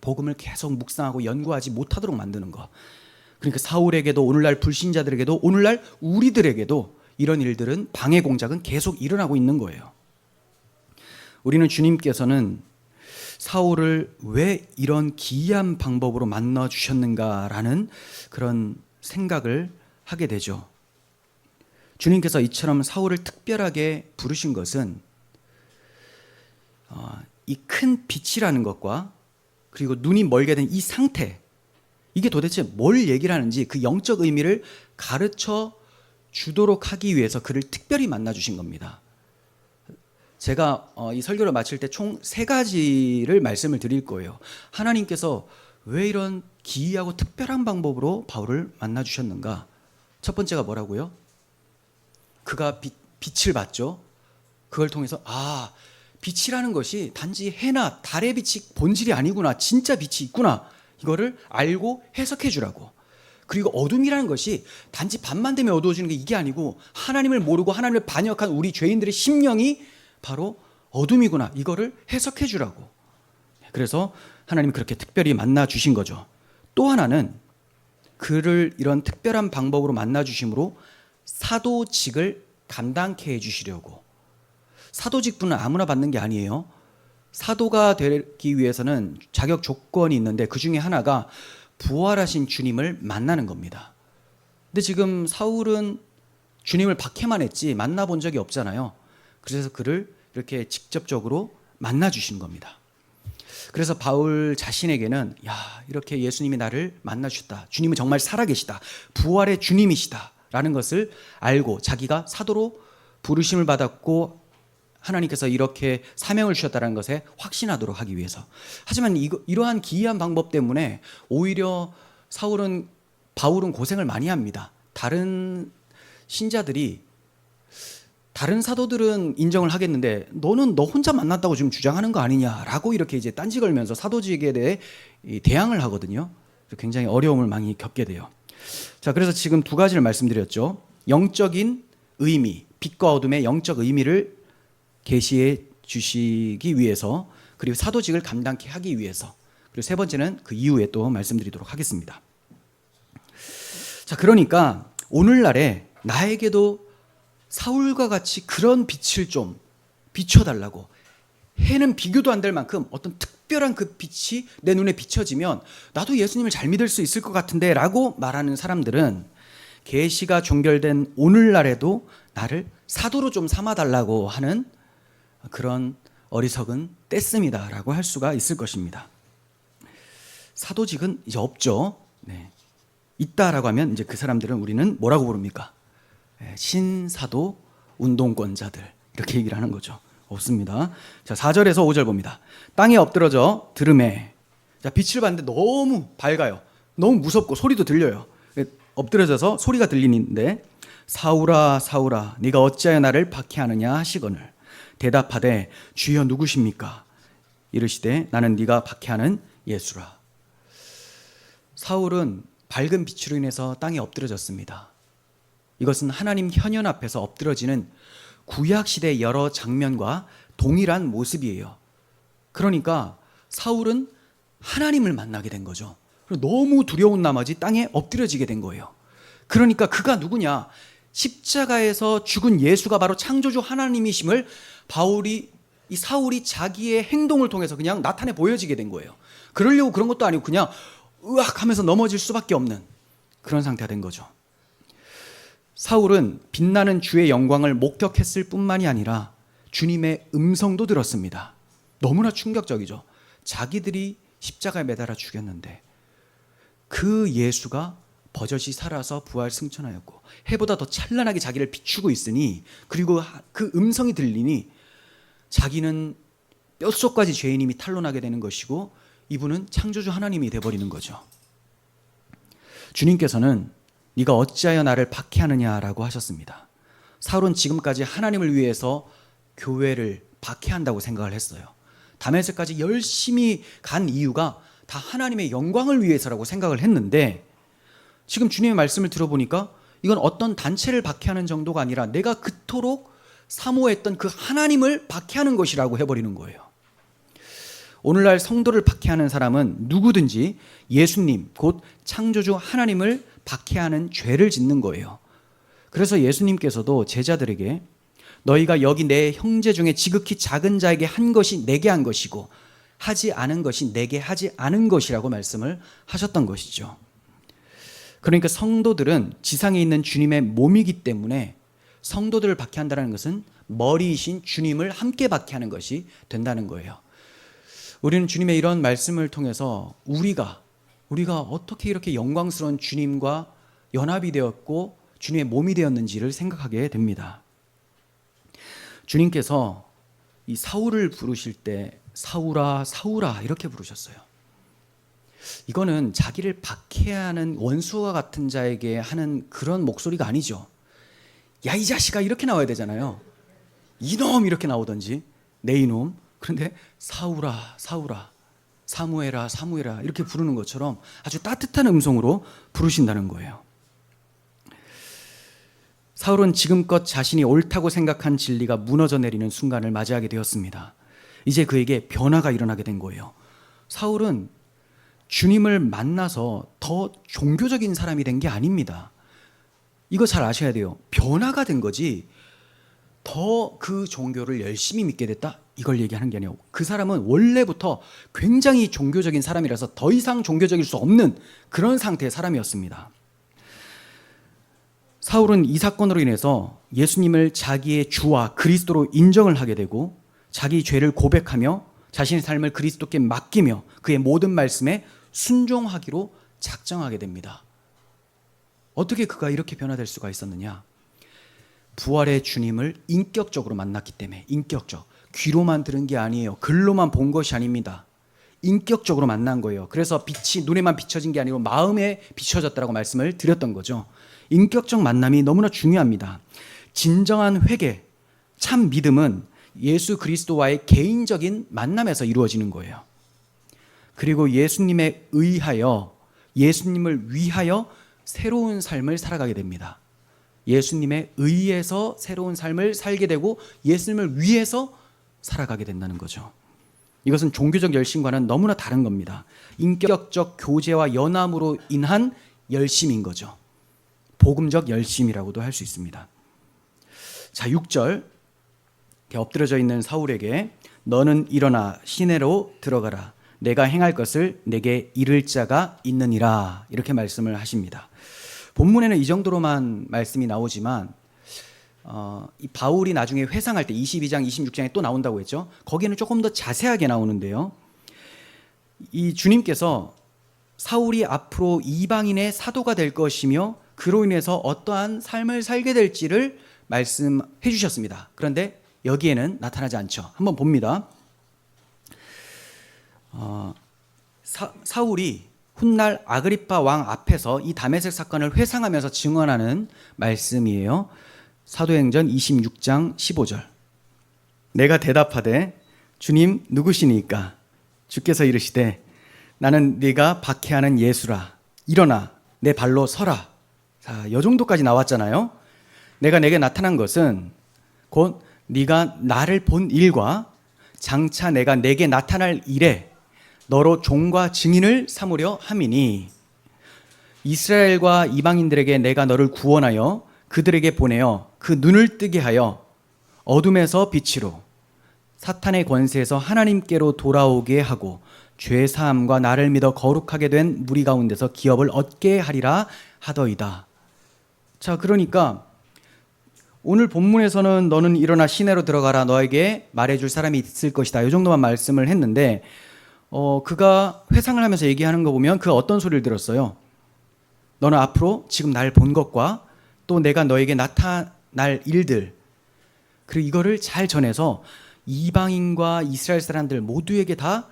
복음을 계속 묵상하고 연구하지 못하도록 만드는 거. 그러니까 사울에게도 오늘날 불신자들에게도 오늘날 우리들에게도 이런 일들은 방해 공작은 계속 일어나고 있는 거예요. 우리는 주님께서는 사울을 왜 이런 기이한 방법으로 만나 주셨는가라는 그런 생각을 하게 되죠. 주님께서 이처럼 사울을 특별하게 부르신 것은 이 큰 빛이라는 것과 그리고 눈이 멀게 된 이 상태, 이게 도대체 뭘 얘기를 하는지 그 영적 의미를 가르쳐 주도록 하기 위해서 그를 특별히 만나 주신 겁니다. 제가 이 설교를 마칠 때 총 3가지를 말씀을 드릴 거예요. 하나님께서 왜 이런 기이하고 특별한 방법으로 바울을 만나 주셨는가? 첫 번째가 뭐라고요? 그가 빛을 봤죠. 그걸 통해서 빛이라는 것이 단지 해나 달의 빛이 본질이 아니구나, 진짜 빛이 있구나, 이거를 알고 해석해 주라고. 그리고 어둠이라는 것이 단지 밤만 되면 어두워지는 게 이게 아니고 하나님을 모르고 하나님을 반역한 우리 죄인들의 심령이 바로 어둠이구나, 이거를 해석해 주라고. 그래서 하나님이 그렇게 특별히 만나 주신 거죠. 또 하나는 그를 이런 특별한 방법으로 만나 주심으로 사도직을 감당케 해 주시려고. 사도직분은 아무나 받는 게 아니에요. 사도가 되기 위해서는 자격 조건이 있는데 그 중에 하나가 부활하신 주님을 만나는 겁니다. 근데 지금 사울은 주님을 박해만 했지 만나본 적이 없잖아요. 그래서 그를 이렇게 직접적으로 만나 주신 겁니다. 그래서 바울 자신에게는 이렇게 예수님이 나를 만나 주셨다, 주님은 정말 살아계시다, 부활의 주님이시다 라는 것을 알고 자기가 사도로 부르심을 받았고 하나님께서 이렇게 사명을 주셨다는 것에 확신하도록 하기 위해서. 하지만 이러한 기이한 방법 때문에 오히려 바울은 고생을 많이 합니다. 다른 신자들이, 다른 사도들은 인정을 하겠는데 너는 너 혼자 만났다고 지금 주장하는 거 아니냐라고 이렇게 이제 딴지 걸면서 사도직에 대해 대항을 하거든요. 굉장히 어려움을 많이 겪게 돼요. 자, 그래서 지금 2가지를 말씀드렸죠. 영적인 의미, 빛과 어둠의 영적 의미를 계시해 주시기 위해서, 그리고 사도직을 감당케 하기 위해서, 그리고 3번째는 그 이후에 또 말씀드리도록 하겠습니다. 자, 그러니까 오늘날에 나에게도 사울과 같이 그런 빛을 좀 비춰달라고, 해는 비교도 안 될 만큼 어떤 특별한 그 빛이 내 눈에 비춰지면 나도 예수님을 잘 믿을 수 있을 것 같은데 라고 말하는 사람들은 계시가 종결된 오늘날에도 나를 사도로 좀 삼아달라고 하는 그런 어리석은 떼씀이다 라고 할 수가 있을 것입니다. 사도직은 이제 없죠. 네. 있다라고 하면 이제 그 사람들은 우리는 뭐라고 부릅니까? 신사도 운동권자들, 이렇게 얘기를 하는 거죠. 없습니다. 자, 4절에서 5절 봅니다. 땅에 엎드러져 들음에 자, 빛을 봤는데 너무 밝아요. 너무 무섭고 소리도 들려요. 엎드려져서 소리가 들리는데 사울아 사울아 네가 어찌하여 나를 박해하느냐 하시거늘 대답하되 주여 누구십니까? 이르시되 나는 네가 박해하는 예수라. 사울은 밝은 빛으로 인해서 땅에 엎드려졌습니다. 이것은 하나님 현현 앞에서 엎드러지는 구약시대의 여러 장면과 동일한 모습이에요. 그러니까 사울은 하나님을 만나게 된 거죠. 너무 두려운 나머지 땅에 엎드려지게 된 거예요. 그러니까 그가 누구냐? 십자가에서 죽은 예수가 바로 창조주 하나님이심을 이 사울이 자기의 행동을 통해서 그냥 나타내 보여지게 된 거예요. 그러려고 그런 것도 아니고 그냥 으악 하면서 넘어질 수밖에 없는 그런 상태가 된 거죠. 사울은 빛나는 주의 영광을 목격했을 뿐만이 아니라 주님의 음성도 들었습니다. 너무나 충격적이죠. 자기들이 십자가에 매달아 죽였는데 그 예수가 버젓이 살아서 부활 승천하였고 해보다 더 찬란하게 자기를 비추고 있으니, 그리고 그 음성이 들리니 자기는 뼛속까지 죄인임이 탄로나게 되는 것이고 이분은 창조주 하나님이 되어버리는 거죠. 주님께서는 네가 어찌하여 나를 박해하느냐라고 하셨습니다. 사울은 지금까지 하나님을 위해서 교회를 박해한다고 생각을 했어요. 다메섹까지 열심히 간 이유가 다 하나님의 영광을 위해서라고 생각을 했는데, 지금 주님의 말씀을 들어보니까 이건 어떤 단체를 박해하는 정도가 아니라 내가 그토록 사모했던 그 하나님을 박해하는 것이라고 해버리는 거예요. 오늘날 성도를 박해하는 사람은 누구든지 예수님, 곧 창조주 하나님을 박해하는 죄를 짓는 거예요. 그래서 예수님께서도 제자들에게 너희가 여기 내 형제 중에 지극히 작은 자에게 한 것이 내게 한 것이고 하지 않은 것이 내게 하지 않은 것이라고 말씀을 하셨던 것이죠. 그러니까 성도들은 지상에 있는 주님의 몸이기 때문에 성도들을 박해한다는 것은 머리이신 주님을 함께 박해하는 것이 된다는 거예요. 우리는 주님의 이런 말씀을 통해서 우리가 어떻게 이렇게 영광스러운 주님과 연합이 되었고 주님의 몸이 되었는지를 생각하게 됩니다. 주님께서 이 사울을 부르실 때 사울아 사울아 이렇게 부르셨어요. 이거는 자기를 박해하는 원수와 같은 자에게 하는 그런 목소리가 아니죠. 야 이 자식아 이렇게 나와야 되잖아요. 이놈 이렇게 나오든지 내 이놈. 그런데 사울아 사울아 사무엘아 사무엘아 이렇게 부르는 것처럼 아주 따뜻한 음성으로 부르신다는 거예요. 사울은 지금껏 자신이 옳다고 생각한 진리가 무너져 내리는 순간을 맞이하게 되었습니다. 이제 그에게 변화가 일어나게 된 거예요. 사울은 주님을 만나서 더 종교적인 사람이 된 게 아닙니다. 이거 잘 아셔야 돼요. 변화가 된 거지 더 그 종교를 열심히 믿게 됐다 이걸 얘기하는 게 아니고, 그 사람은 원래부터 굉장히 종교적인 사람이라서 더 이상 종교적일 수 없는 그런 상태의 사람이었습니다. 사울은 이 사건으로 인해서 예수님을 자기의 주와 그리스도로 인정을 하게 되고 자기 죄를 고백하며 자신의 삶을 그리스도께 맡기며 그의 모든 말씀에 순종하기로 작정하게 됩니다. 어떻게 그가 이렇게 변화될 수가 있었느냐? 부활의 주님을 인격적으로 만났기 때문에. 인격적. 귀로만 들은 게 아니에요. 글로만 본 것이 아닙니다. 인격적으로 만난 거예요. 그래서 빛이 눈에만 비춰진 게 아니고 마음에 비춰졌다고 말씀을 드렸던 거죠. 인격적 만남이 너무나 중요합니다. 진정한 회개, 참 믿음은 예수 그리스도와의 개인적인 만남에서 이루어지는 거예요. 그리고 예수님에 의하여, 예수님을 위하여 새로운 삶을 살아가게 됩니다. 예수님에 의해서 새로운 삶을 살게 되고 예수님을 위해서 살아가게 된다는 거죠. 이것은 종교적 열심과는 너무나 다른 겁니다. 인격적 교제와 연함으로 인한 열심인 거죠. 복음적 열심이라고도 할 수 있습니다. 자, 6절 엎드려져 있는 사울에게 너는 일어나 시내로 들어가라. 내가 행할 것을 내게 이를 자가 있느니라. 이렇게 말씀을 하십니다. 본문에는 이 정도로만 말씀이 나오지만 이 바울이 나중에 회상할 때 22장, 26장에 또 나온다고 했죠. 거기는 조금 더 자세하게 나오는데요. 이 주님께서 사울이 앞으로 이방인의 사도가 될 것이며 그로 인해서 어떠한 삶을 살게 될지를 말씀해 주셨습니다. 그런데 여기에는 나타나지 않죠. 한번 봅니다. 사울이 훗날 아그리파 왕 앞에서 이 다메섹 사건을 회상하면서 증언하는 말씀이에요. 사도행전 26장 15절. 내가 대답하되 주님 누구시니까? 주께서 이르시되 나는 네가 박해하는 예수라. 일어나 내 발로 서라. 자, 이 정도까지 나왔잖아요. 내가 내게 나타난 것은 곧 네가 나를 본 일과 장차 내가 내게 나타날 일에 너로 종과 증인을 삼으려 함이니 이스라엘과 이방인들에게 내가 너를 구원하여 그들에게 보내어 그 눈을 뜨게 하여 어둠에서 빛으로 사탄의 권세에서 하나님께로 돌아오게 하고 죄 사함과 나를 믿어 거룩하게 된 무리 가운데서 기업을 얻게 하리라 하더이다. 자, 그러니까 오늘 본문에서는 너는 일어나 시내로 들어가라 너에게 말해줄 사람이 있을 것이다. 이 정도만 말씀을 했는데 그가 회상을 하면서 얘기하는 거 보면 그 어떤 소리를 들었어요? 너는 앞으로 지금 날 본 것과 또 내가 너에게 나타날 일들 그리고 이거를 잘 전해서 이방인과 이스라엘 사람들 모두에게 다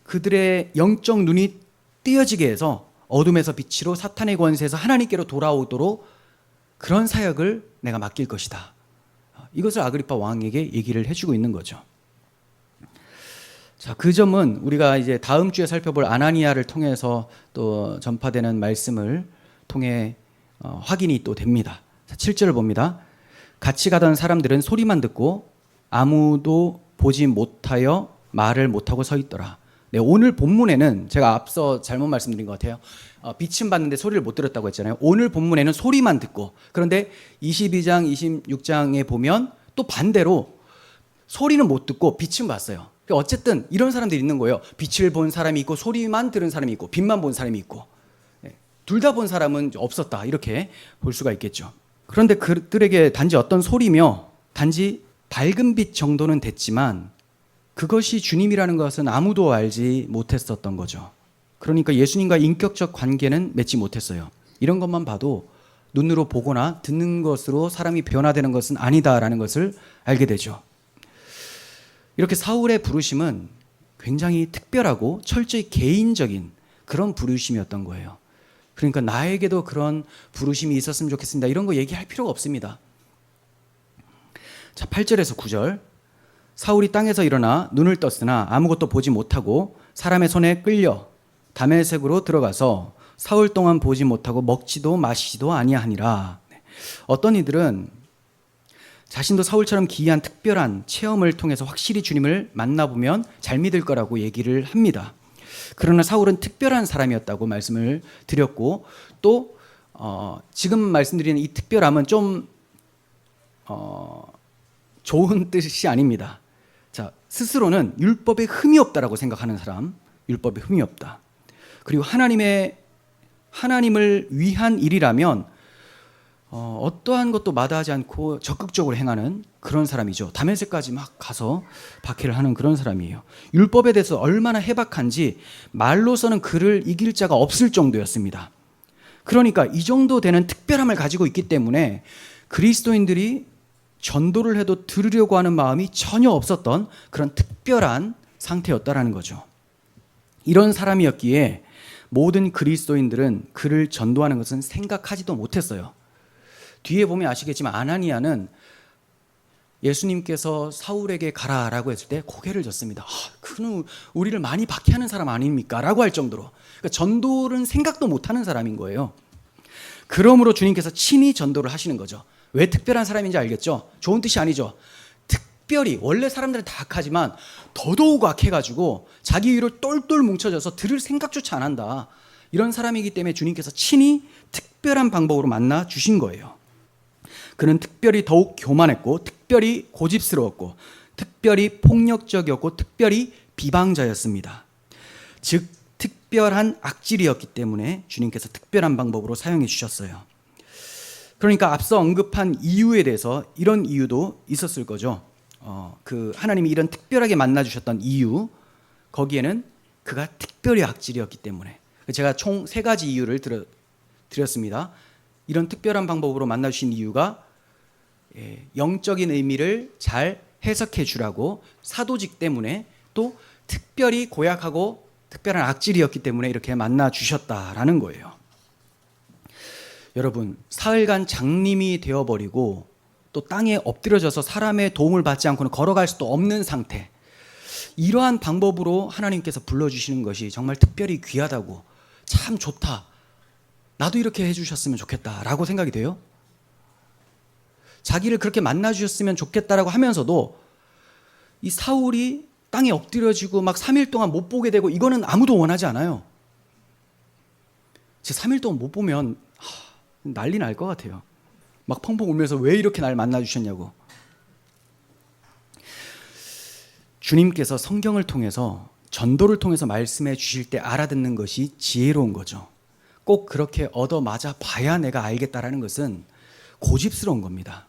그들의 영적 눈이 띄어지게 해서 어둠에서 빛으로 사탄의 권세에서 하나님께로 돌아오도록 그런 사역을 내가 맡길 것이다. 이것을 아그리파 왕에게 얘기를 해주고 있는 거죠. 자, 그 점은 우리가 이제 다음 주에 살펴볼 아나니아를 통해서 또 전파되는 말씀을 통해 확인이 또 됩니다. 자, 7절을 봅니다. 같이 가던 사람들은 소리만 듣고 아무도 보지 못하여 말을 못하고 서 있더라. 네, 오늘 본문에는 제가 앞서 잘못 말씀드린 것 같아요. 빛은 봤는데 소리를 못 들었다고 했잖아요. 오늘 본문에는 소리만 듣고 그런데 22장, 26장에 보면 또 반대로 소리는 못 듣고 빛은 봤어요. 어쨌든 이런 사람들이 있는 거예요. 빛을 본 사람이 있고 소리만 들은 사람이 있고 빛만 본 사람이 있고 둘 다 본 사람은 없었다 이렇게 볼 수가 있겠죠. 그런데 그들에게 단지 어떤 소리며 단지 밝은 빛 정도는 됐지만 그것이 주님이라는 것은 아무도 알지 못했었던 거죠. 그러니까 예수님과 인격적 관계는 맺지 못했어요. 이런 것만 봐도 눈으로 보거나 듣는 것으로 사람이 변화되는 것은 아니다라는 것을 알게 되죠. 이렇게 사울의 부르심은 굉장히 특별하고 철저히 개인적인 그런 부르심이었던 거예요. 그러니까 나에게도 그런 부르심이 있었으면 좋겠습니다. 이런 거 얘기할 필요가 없습니다. 자, 8절에서 9절. 사울이 땅에서 일어나 눈을 떴으나 아무것도 보지 못하고 사람의 손에 끌려 다메섹으로 들어가서 사흘 동안 보지 못하고 먹지도 마시지도 아니하니라. 어떤 이들은 자신도 사울처럼 기이한 특별한 체험을 통해서 확실히 주님을 만나보면 잘 믿을 거라고 얘기를 합니다. 그러나 사울은 특별한 사람이었다고 말씀을 드렸고 또 지금 말씀드리는 이 특별함은 좀 좋은 뜻이 아닙니다. 자, 스스로는 율법에 흠이 없다라고 생각하는 사람, 율법에 흠이 없다. 그리고 하나님을 위한 일이라면 어떠한 것도 마다하지 않고 적극적으로 행하는 그런 사람이죠. 다메섹까지 막 가서 박해를 하는 그런 사람이에요. 율법에 대해서 얼마나 해박한지 말로서는 그를 이길 자가 없을 정도였습니다. 그러니까 이 정도 되는 특별함을 가지고 있기 때문에 그리스도인들이 전도를 해도 들으려고 하는 마음이 전혀 없었던 그런 특별한 상태였다라는 거죠. 이런 사람이었기에 모든 그리스도인들은 그를 전도하는 것은 생각하지도 못했어요. 뒤에 보면 아시겠지만 아나니아는 예수님께서 사울에게 가라라고 했을 때 고개를 젓습니다. 그는 우리를 많이 박해하는 사람 아닙니까? 라고 할 정도로. 그러니까 전도는 생각도 못하는 사람인 거예요. 그러므로 주님께서 친히 전도를 하시는 거죠. 왜 특별한 사람인지 알겠죠? 좋은 뜻이 아니죠. 특별히 원래 사람들은 다 악하지만 더더욱 악해가지고 자기 위로 똘똘 뭉쳐져서 들을 생각조차 안 한다. 이런 사람이기 때문에 주님께서 친히 특별한 방법으로 만나 주신 거예요. 그는 특별히 더욱 교만했고 특별히 고집스러웠고 특별히 폭력적이었고 특별히 비방자였습니다. 즉 특별한 악질이었기 때문에 주님께서 특별한 방법으로 사용해 주셨어요. 그러니까 앞서 언급한 이유에 대해서 이런 이유도 있었을 거죠. 그 하나님이 이런 특별하게 만나 주셨던 이유, 거기에는 그가 특별히 악질이었기 때문에. 제가 총 3가지 이유를 드렸습니다. 이런 특별한 방법으로 만나 주신 이유가 영적인 의미를 잘 해석해 주라고, 사도직 때문에, 또 특별히 고약하고 특별한 악질이었기 때문에 이렇게 만나 주셨다라는 거예요. 여러분, 사흘간 장님이 되어버리고 또 땅에 엎드려져서 사람의 도움을 받지 않고는 걸어갈 수도 없는 상태, 이러한 방법으로 하나님께서 불러주시는 것이 정말 특별히 귀하다고, 참 좋다, 나도 이렇게 해주셨으면 좋겠다라고 생각이 돼요. 자기를 그렇게 만나주셨으면 좋겠다라고 하면서도 이 사울이 땅에 엎드려지고 막 3일 동안 못 보게 되고, 이거는 아무도 원하지 않아요. 제 3일 동안 못 보면 난리 날 것 같아요. 막 펑펑 울면서 왜 이렇게 날 만나주셨냐고. 주님께서 성경을 통해서, 전도를 통해서 말씀해 주실 때 알아듣는 것이 지혜로운 거죠. 꼭 그렇게 얻어맞아 봐야 내가 알겠다라는 것은 고집스러운 겁니다.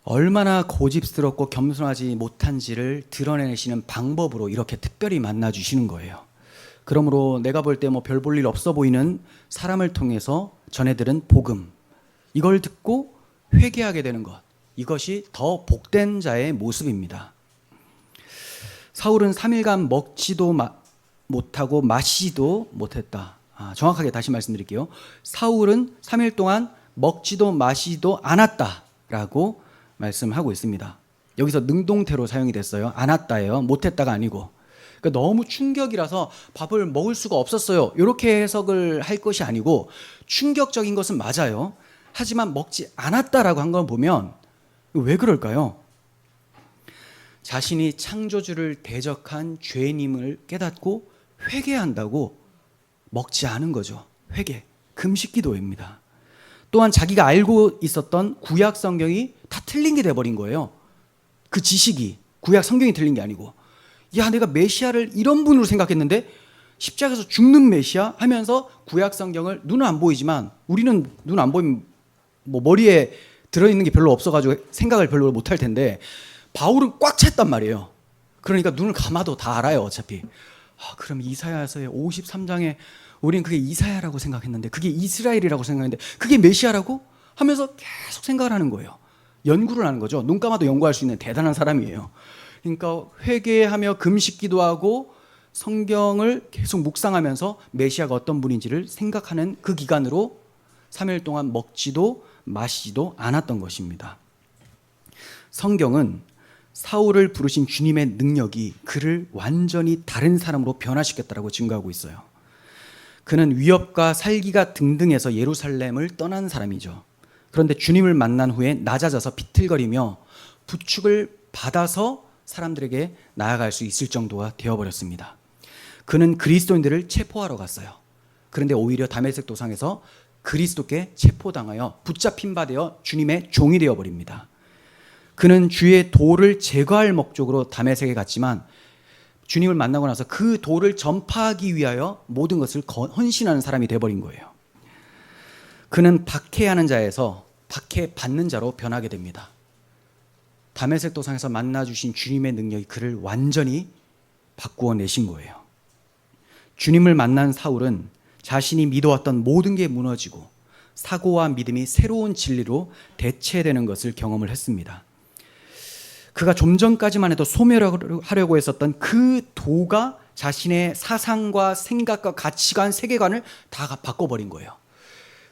얼마나 고집스럽고 겸손하지 못한지를 드러내시는 방법으로 이렇게 특별히 만나주시는 거예요. 그러므로 내가 볼 때 뭐 별 볼 일 없어 보이는 사람을 통해서 전해들은 복음, 이걸 듣고 회개하게 되는 것, 이것이 더 복된 자의 모습입니다. 사울은 3일간 먹지도 못하고 마시지도 못했다. 정확하게 다시 말씀드릴게요. 사울은 3일 동안 먹지도 마시지도 않았다라고 말씀하고 있습니다. 여기서 능동태로 사용이 됐어요. 않았다예요. 못했다가 아니고. 그러니까 너무 충격이라서 밥을 먹을 수가 없었어요, 이렇게 해석을 할 것이 아니고, 충격적인 것은 맞아요. 하지만 먹지 않았다라고 한 걸 보면 왜 그럴까요? 자신이 창조주를 대적한 죄인임을 깨닫고 회개한다고 먹지 않은 거죠. 회개, 금식기도입니다. 또한 자기가 알고 있었던 구약 성경이 다 틀린 게 돼버린 거예요. 그 지식이, 구약 성경이 틀린 게 아니고, 야, 내가 메시아를 이런 분으로 생각했는데 십자가에서 죽는 메시아 하면서 구약 성경을, 눈은 안 보이지만, 우리는 눈 안 보이면 뭐 머리에 들어있는 게 별로 없어가지고 생각을 별로 못할 텐데, 바울은 꽉 찼단 말이에요. 그러니까 눈을 감아도 다 알아요, 어차피. 그럼 이사야서의 53장에 우리는 그게 이사야라고 생각했는데, 그게 이스라엘이라고 생각했는데, 그게 메시아라고 하면서 계속 생각을 하는 거예요. 연구를 하는 거죠. 눈 감아도 연구할 수 있는 대단한 사람이에요. 그러니까 회개하며 금식기도하고 성경을 계속 묵상하면서 메시아가 어떤 분인지를 생각하는 그 기간으로 3일 동안 먹지도 마시지도 않았던 것입니다. 성경은 사울을 부르신 주님의 능력이 그를 완전히 다른 사람으로 변화시켰다고 증거하고 있어요. 그는 위협과 살기가 등등해서 예루살렘을 떠난 사람이죠. 그런데 주님을 만난 후에 낮아져서 비틀거리며 부축을 받아서 사람들에게 나아갈 수 있을 정도가 되어버렸습니다. 그는 그리스도인들을 체포하러 갔어요. 그런데 오히려 다메섹 도상에서 그리스도께 체포당하여 붙잡힌 바 되어 주님의 종이 되어버립니다. 그는 주의 도를 제거할 목적으로 다메섹에 갔지만, 주님을 만나고 나서 그 도를 전파하기 위하여 모든 것을 헌신하는 사람이 되어버린 거예요. 그는 박해하는 자에서 박해받는 자로 변하게 됩니다. 다메섹 도상에서 만나주신 주님의 능력이 그를 완전히 바꾸어 내신 거예요. 주님을 만난 사울은 자신이 믿어왔던 모든 게 무너지고 사고와 믿음이 새로운 진리로 대체되는 것을 경험을 했습니다. 그가 좀 전까지만 해도 소멸하려고 했었던 그 도가 자신의 사상과 생각과 가치관, 세계관을 다 바꿔버린 거예요.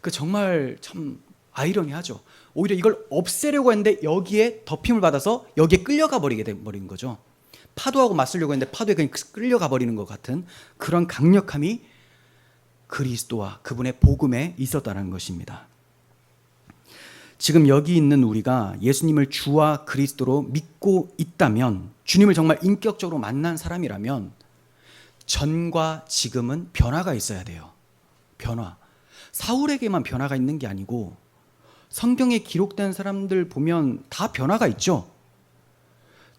그 정말 참 아이러니하죠. 오히려 이걸 없애려고 했는데 여기에 덮임을 받아서 여기에 끌려가 버리게 돼버린 거죠. 파도하고 맞서려고 했는데 파도에 그냥 끌려가 버리는 것 같은 그런 강력함이 그리스도와 그분의 복음에 있었다는 것입니다. 지금 여기 있는 우리가 예수님을 주와 그리스도로 믿고 있다면, 주님을 정말 인격적으로 만난 사람이라면 전과 지금은 변화가 있어야 돼요. 변화. 사울에게만 변화가 있는 게 아니고 성경에 기록된 사람들 보면 다 변화가 있죠.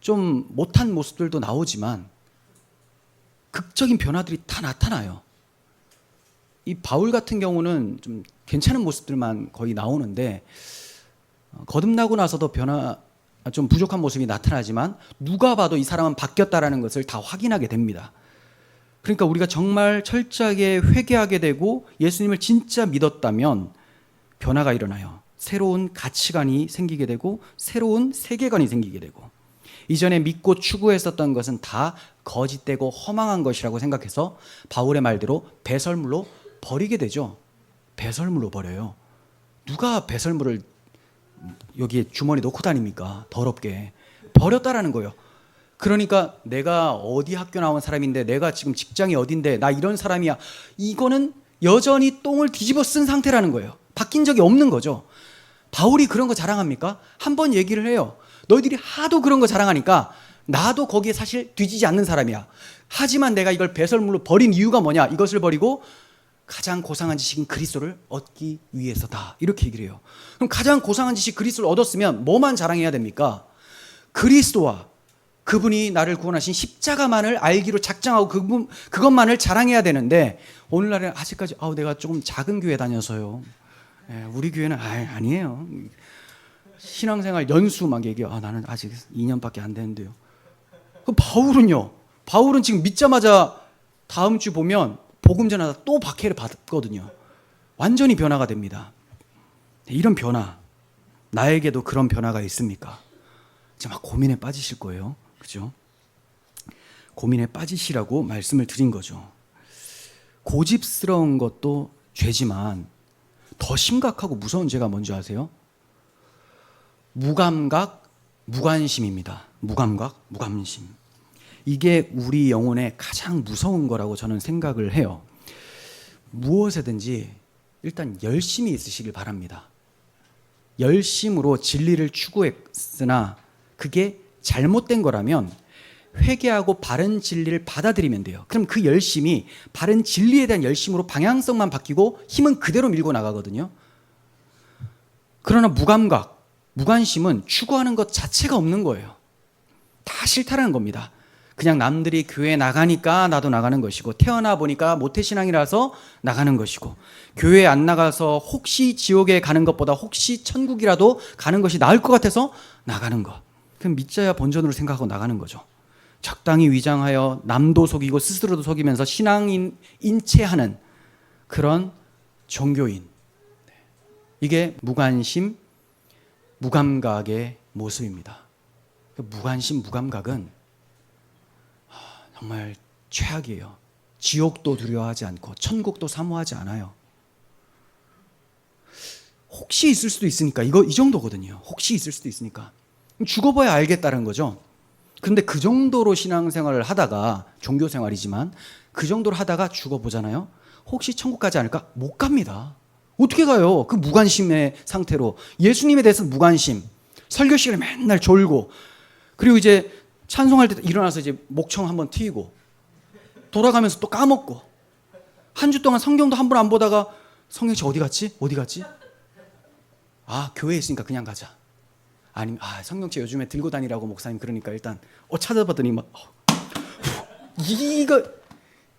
좀 못한 모습들도 나오지만 극적인 변화들이 다 나타나요. 이 바울 같은 경우는 좀 괜찮은 모습들만 거의 나오는데, 거듭나고 나서도 좀 부족한 모습이 나타나지만 누가 봐도 이 사람은 바뀌었다라는 것을 다 확인하게 됩니다. 그러니까 우리가 정말 철저하게 회개하게 되고 예수님을 진짜 믿었다면 변화가 일어나요. 새로운 가치관이 생기게 되고 새로운 세계관이 생기게 되고, 이전에 믿고 추구했었던 것은 다 거짓되고 허망한 것이라고 생각해서 바울의 말대로 배설물로 버리게 되죠. 배설물로 버려요. 누가 배설물을 여기에 주머니 넣고 다닙니까? 더럽게. 버렸다라는 거예요. 그러니까 내가 어디 학교 나온 사람인데, 내가 지금 직장이 어딘데, 나 이런 사람이야. 이거는 여전히 똥을 뒤집어 쓴 상태라는 거예요. 바뀐 적이 없는 거죠. 바울이 그런 거 자랑합니까? 한번 얘기를 해요. 너희들이 하도 그런 거 자랑하니까 나도 거기에 사실 뒤지지 않는 사람이야. 하지만 내가 이걸 배설물로 버린 이유가 뭐냐? 이것을 버리고 가장 고상한 지식인 그리스도를 얻기 위해서다. 이렇게 얘기를 해요. 그럼 가장 고상한 지식 그리스도를 얻었으면 뭐만 자랑해야 됩니까? 그리스도와 그분이 나를 구원하신 십자가만을 알기로 작정하고 그것만을 자랑해야 되는데, 오늘날에는 아직까지 내가 조금 작은 교회 다녀서요. 우리 교회는 아니에요. 신앙생활 연수 막 얘기해요. 나는 아직 2년밖에 안 되는데요. 바울은요. 바울은 지금 믿자마자 다음 주 보면 복음 전하다 또 박해를 받거든요. 완전히 변화가 됩니다. 이런 변화, 나에게도 그런 변화가 있습니까? 이제 막 고민에 빠지실 거예요. 그죠? 고민에 빠지시라고 말씀을 드린 거죠. 고집스러운 것도 죄지만 더 심각하고 무서운 죄가 뭔지 아세요? 무감각, 무관심입니다. 무감각, 무관심. 이게 우리 영혼에 가장 무서운 거라고 저는 생각을 해요. 무엇에든지 일단 열심히 있으시길 바랍니다. 열심으로 진리를 추구했으나 그게 잘못된 거라면 회개하고 바른 진리를 받아들이면 돼요. 그럼 그 열심이 바른 진리에 대한 열심으로 방향성만 바뀌고 힘은 그대로 밀고 나가거든요. 그러나 무감각, 무관심은 추구하는 것 자체가 없는 거예요. 다 싫다라는 겁니다. 그냥 남들이 교회 나가니까 나도 나가는 것이고, 태어나 보니까 모태신앙이라서 나가는 것이고, 교회 안 나가서 혹시 지옥에 가는 것보다 혹시 천국이라도 가는 것이 나을 것 같아서 나가는 것. 그럼 믿자야 본전으로 생각하고 나가는 거죠. 적당히 위장하여 남도 속이고 스스로도 속이면서 신앙인 인체하는 그런 종교인. 이게 무관심, 무감각의 모습입니다. 무관심, 무감각은 정말 최악이에요. 지옥도 두려워하지 않고 천국도 사모하지 않아요. 혹시 있을 수도 있으니까, 이 정도거든요. 혹시 있을 수도 있으니까. 죽어봐야 알겠다는 거죠. 근데 그 정도로 신앙생활을 하다가, 종교생활이지만 그 정도로 하다가 죽어보잖아요. 혹시 천국 가지 않을까? 못 갑니다. 어떻게 가요? 그 무관심의 상태로. 예수님에 대해서 무관심. 설교 시간에 맨날 졸고, 그리고 이제 찬송할 때 일어나서 이제 목청 한번 튀고, 돌아가면서 또 까먹고, 한 주 동안 성경도 한 번 안 보다가 성경책 어디 갔지? 어디 갔지? 교회에 있으니까 그냥 가자. 아니면 성경책 요즘에 들고 다니라고 목사님 그러니까 일단 찾아봤더니 막 이거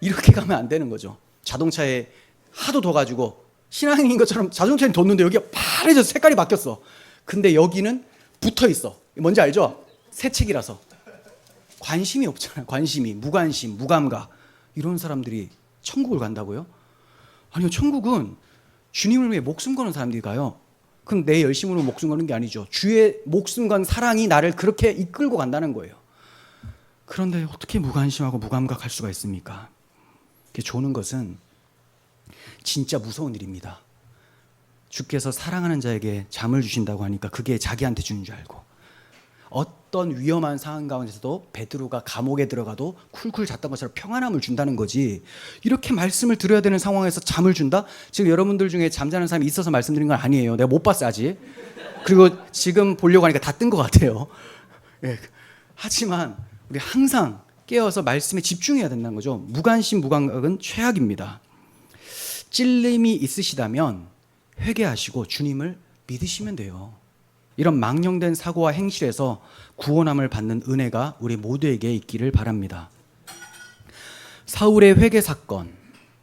이렇게 가면 안 되는 거죠. 자동차에 하도 더 가지고 신앙인 것처럼 자동차에 뒀는데 여기가 파래져서 색깔이 바뀌었어. 근데 여기는 붙어 있어. 뭔지 알죠? 새 책이라서. 관심이 없잖아요. 관심이. 무관심, 무감각. 이런 사람들이 천국을 간다고요? 아니요. 천국은 주님을 위해 목숨 거는 사람들이 가요. 그럼 내 열심으로 목숨 거는 게 아니죠. 주의 목숨 건 사랑이 나를 그렇게 이끌고 간다는 거예요. 그런데 어떻게 무관심하고 무감각할 수가 있습니까? 조는 것은 진짜 무서운 일입니다. 주께서 사랑하는 자에게 잠을 주신다고 하니까 그게 자기한테 주는 줄 알고, 어떤 위험한 상황 가운데서도 베드로가 감옥에 들어가도 쿨쿨 잤던 것처럼 평안함을 준다는 거지, 이렇게 말씀을 들어야 되는 상황에서 잠을 준다? 지금 여러분들 중에 잠자는 사람이 있어서 말씀드린 건 아니에요. 내가 못 봤어 아직. 그리고 지금 보려고 하니까 다 뜬 것 같아요. 하지만 우리 항상 깨어서 말씀에 집중해야 된다는 거죠. 무관심, 무감각은 최악입니다. 찔림이 있으시다면 회개하시고 주님을 믿으시면 돼요. 이런 망령된 사고와 행실에서 구원함을 받는 은혜가 우리 모두에게 있기를 바랍니다. 사울의 회개 사건,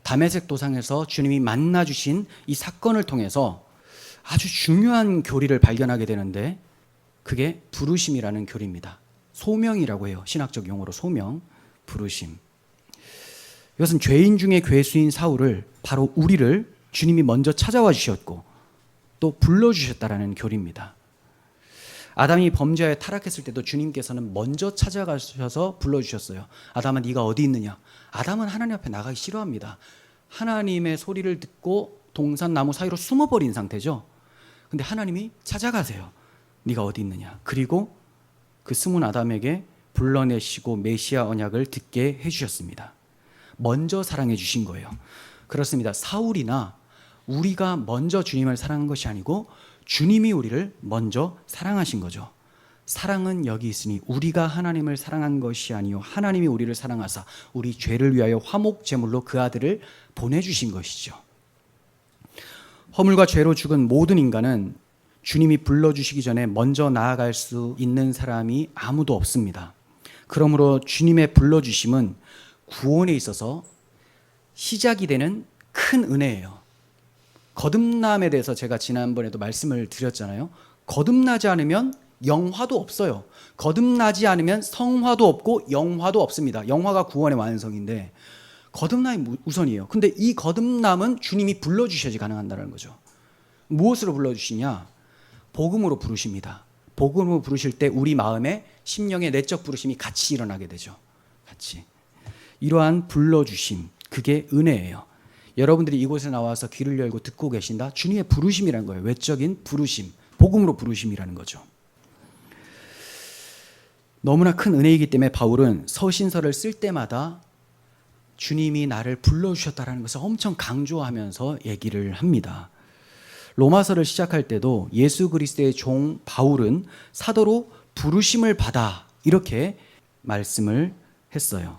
다메섹 도상에서 주님이 만나 주신 이 사건을 통해서 아주 중요한 교리를 발견하게 되는데, 그게 부르심이라는 교리입니다. 소명이라고 해요. 신학적 용어로 소명, 부르심. 이것은 죄인 중에 괴수인 사울을, 바로 우리를 주님이 먼저 찾아와 주셨고 또 불러주셨다라는 교리입니다. 아담이 범죄에 타락했을 때도 주님께서는 먼저 찾아가셔서 불러주셨어요. 아담아, 네가 어디 있느냐? 아담은 하나님 앞에 나가기 싫어합니다. 하나님의 소리를 듣고 동산나무 사이로 숨어버린 상태죠. 근데 하나님이 찾아가세요. 네가 어디 있느냐? 그리고 그 숨은 아담에게 불러내시고 메시아 언약을 듣게 해주셨습니다. 먼저 사랑해 주신 거예요. 그렇습니다. 사울이나 우리가 먼저 주님을 사랑한 것이 아니고 주님이 우리를 먼저 사랑하신 거죠. 사랑은 여기 있으니 우리가 하나님을 사랑한 것이 아니요 하나님이 우리를 사랑하사 우리 죄를 위하여 화목 제물로 그 아들을 보내주신 것이죠. 허물과 죄로 죽은 모든 인간은 주님이 불러주시기 전에 먼저 나아갈 수 있는 사람이 아무도 없습니다. 그러므로 주님의 불러주심은 구원에 있어서 시작이 되는 큰 은혜예요. 거듭남에 대해서 제가 지난번에도 말씀을 드렸잖아요. 거듭나지 않으면 영화도 없어요. 거듭나지 않으면 성화도 없고 영화도 없습니다. 영화가 구원의 완성인데 거듭남이 우선이에요. 근데 이 거듭남은 주님이 불러주셔야지 가능한다는 거죠. 무엇으로 불러주시냐? 복음으로 부르십니다. 복음으로 부르실 때 우리 마음에 심령의 내적 부르심이 같이 일어나게 되죠. 같이. 이러한 불러주심, 그게 은혜예요. 여러분들이 이곳에 나와서 귀를 열고 듣고 계신다. 주님의 부르심이라는 거예요. 외적인 부르심, 복음으로 부르심이라는 거죠. 너무나 큰 은혜이기 때문에 바울은 서신서를 쓸 때마다 주님이 나를 불러주셨다는 것을 엄청 강조하면서 얘기를 합니다. 로마서를 시작할 때도 예수 그리스도의 종 바울은 사도로 부르심을 받아 이렇게 말씀을 했어요.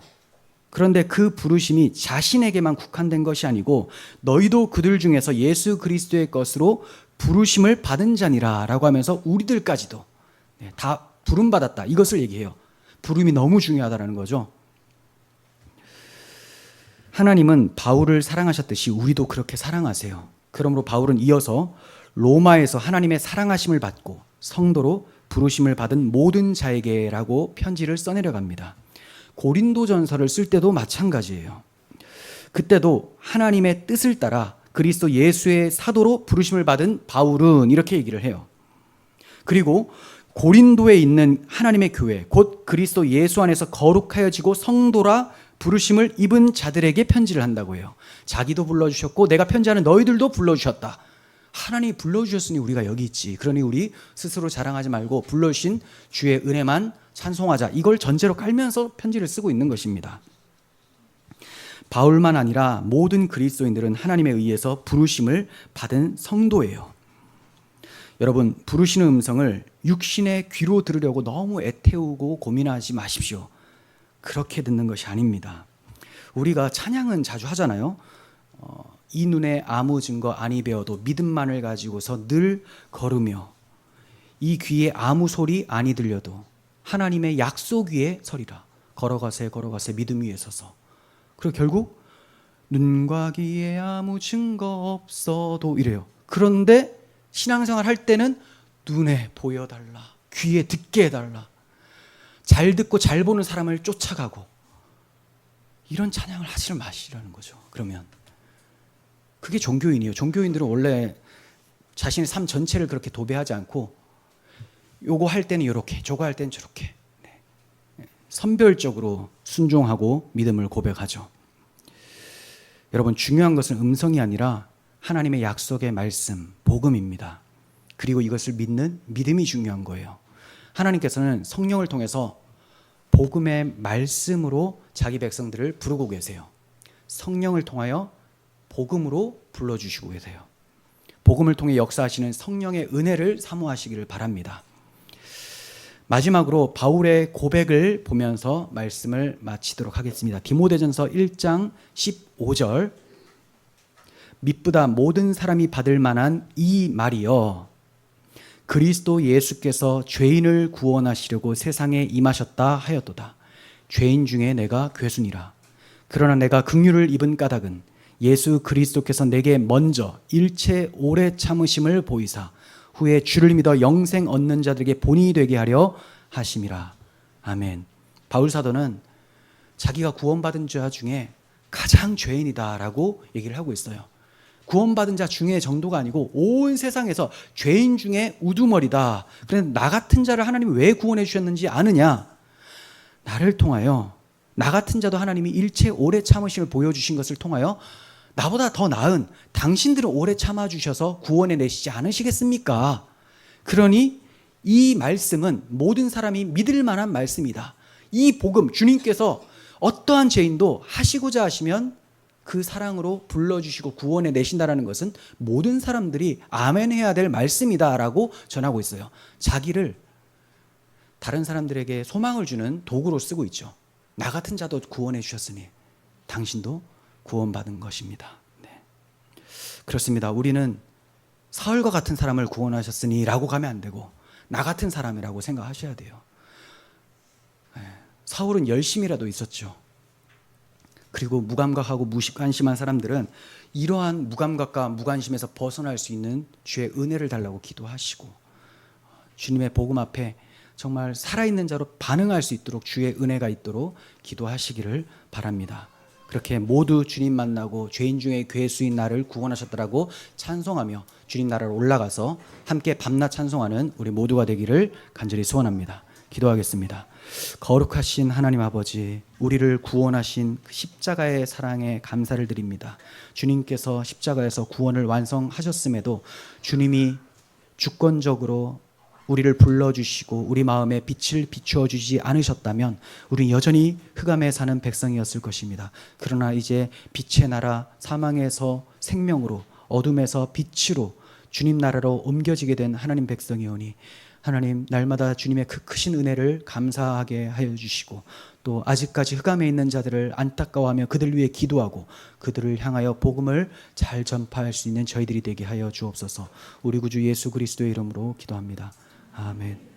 그런데 그 부르심이 자신에게만 국한된 것이 아니고 너희도 그들 중에서 예수 그리스도의 것으로 부르심을 받은 자니라 라고 하면서 우리들까지도 다 부름받았다 이것을 얘기해요. 부름이 너무 중요하다는 거죠. 하나님은 바울을 사랑하셨듯이 우리도 그렇게 사랑하세요. 그러므로 바울은 이어서 로마에서 하나님의 사랑하심을 받고 성도로 부르심을 받은 모든 자에게라고 편지를 써내려갑니다. 고린도전서를 쓸 때도 마찬가지예요. 그때도 하나님의 뜻을 따라 그리스도 예수의 사도로 부르심을 받은 바울은 이렇게 얘기를 해요. 그리고 고린도에 있는 하나님의 교회, 곧 그리스도 예수 안에서 거룩하여지고 성도라 부르심을 입은 자들에게 편지를 한다고 해요. 자기도 불러주셨고 내가 편지하는 너희들도 불러주셨다. 하나님이 불러주셨으니 우리가 여기 있지. 그러니 우리 스스로 자랑하지 말고 불러주신 주의 은혜만 찬송하자. 이걸 전제로 깔면서 편지를 쓰고 있는 것입니다. 바울만 아니라 모든 그리스도인들은 하나님에 의해서 부르심을 받은 성도예요. 여러분, 부르시는 음성을 육신의 귀로 들으려고 너무 애태우고 고민하지 마십시오. 그렇게 듣는 것이 아닙니다. 우리가 찬양은 자주 하잖아요. 이 눈에 아무 증거 아니 배어도 믿음만을 가지고서 늘 걸으며 이 귀에 아무 소리 아니 들려도 하나님의 약속 위에 서리라. 걸어가세 걸어가세 믿음 위에 서서. 그리고 결국 눈과 귀에 아무 증거 없어도 이래요. 그런데 신앙생활 할 때는 눈에 보여달라. 귀에 듣게 해달라. 잘 듣고 잘 보는 사람을 쫓아가고 이런 찬양을 하지 마시라는 거죠. 그러면 그게 종교인이에요. 종교인들은 원래 자신의 삶 전체를 그렇게 도배하지 않고 요거 할 때는 이렇게, 저거 할 때는 저렇게 선별적으로 순종하고 믿음을 고백하죠. 여러분, 중요한 것은 음성이 아니라 하나님의 약속의 말씀, 복음입니다. 그리고 이것을 믿는 믿음이 중요한 거예요. 하나님께서는 성령을 통해서 복음의 말씀으로 자기 백성들을 부르고 계세요. 성령을 통하여 복음으로 불러주시고 계세요. 복음을 통해 역사하시는 성령의 은혜를 사모하시기를 바랍니다. 마지막으로 바울의 고백을 보면서 말씀을 마치도록 하겠습니다. 디모데전서 1장 15절 밑보다 모든 사람이 받을 만한 이 말이여 그리스도 예수께서 죄인을 구원하시려고 세상에 임하셨다 하였도다. 죄인 중에 내가 괴순이라. 그러나 내가 긍휼을 입은 까닭은 예수 그리스도께서 내게 먼저 일체 오래 참으심을 보이사 후에 주를 믿어 영생 얻는 자들에게 본이 되게 하려 하심이라. 아멘. 바울 사도는 자기가 구원받은 자 중에 가장 죄인이다라고 얘기를 하고 있어요. 구원받은 자 중의 정도가 아니고 온 세상에서 죄인 중에 우두머리다. 그런데 나 같은 자를 하나님이 왜 구원해 주셨는지 아느냐? 나를 통하여, 나 같은 자도 하나님이 일체 오래 참으심을 보여주신 것을 통하여 나보다 더 나은 당신들은 오래 참아주셔서 구원해 내시지 않으시겠습니까? 그러니 이 말씀은 모든 사람이 믿을 만한 말씀이다. 이 복음, 주님께서 어떠한 죄인도 하시고자 하시면 그 사랑으로 불러주시고 구원해 내신다라는 것은 모든 사람들이 아멘 해야 될 말씀이다라고 전하고 있어요. 자기를 다른 사람들에게 소망을 주는 도구로 쓰고 있죠. 나 같은 자도 구원해 주셨으니 당신도 구원받은 것입니다. 네. 그렇습니다. 우리는 사울과 같은 사람을 구원하셨으니 라고 가면 안 되고 나 같은 사람이라고 생각하셔야 돼요. 네. 사울은 열심이라도 있었죠. 그리고 무감각하고 무관심한 사람들은 이러한 무감각과 무관심에서 벗어날 수 있는 주의 은혜를 달라고 기도하시고 주님의 복음 앞에 정말 살아있는 자로 반응할 수 있도록 주의 은혜가 있도록 기도하시기를 바랍니다. 그렇게 모두 주님 만나고 죄인 중에 괴수인 나를 구원하셨다라고 찬송하며 주님 나라로 올라가서 함께 밤낮 찬송하는 우리 모두가 되기를 간절히 소원합니다. 기도하겠습니다. 거룩하신 하나님 아버지, 우리를 구원하신 그 십자가의 사랑에 감사를 드립니다. 주님께서 십자가에서 구원을 완성하셨음에도 주님이 주권적으로 우리를 불러주시고 우리 마음에 빛을 비추어 주지 않으셨다면 우리는 여전히 흑암에 사는 백성이었을 것입니다. 그러나 이제 빛의 나라, 사망에서 생명으로, 어둠에서 빛으로 주님 나라로 옮겨지게 된 하나님 백성이오니 하나님, 날마다 주님의 그 크신 은혜를 감사하게 하여 주시고 또 아직까지 흑암에 있는 자들을 안타까워하며 그들 위해 기도하고 그들을 향하여 복음을 잘 전파할 수 있는 저희들이 되게 하여 주옵소서. 우리 구주 예수 그리스도의 이름으로 기도합니다. 아멘.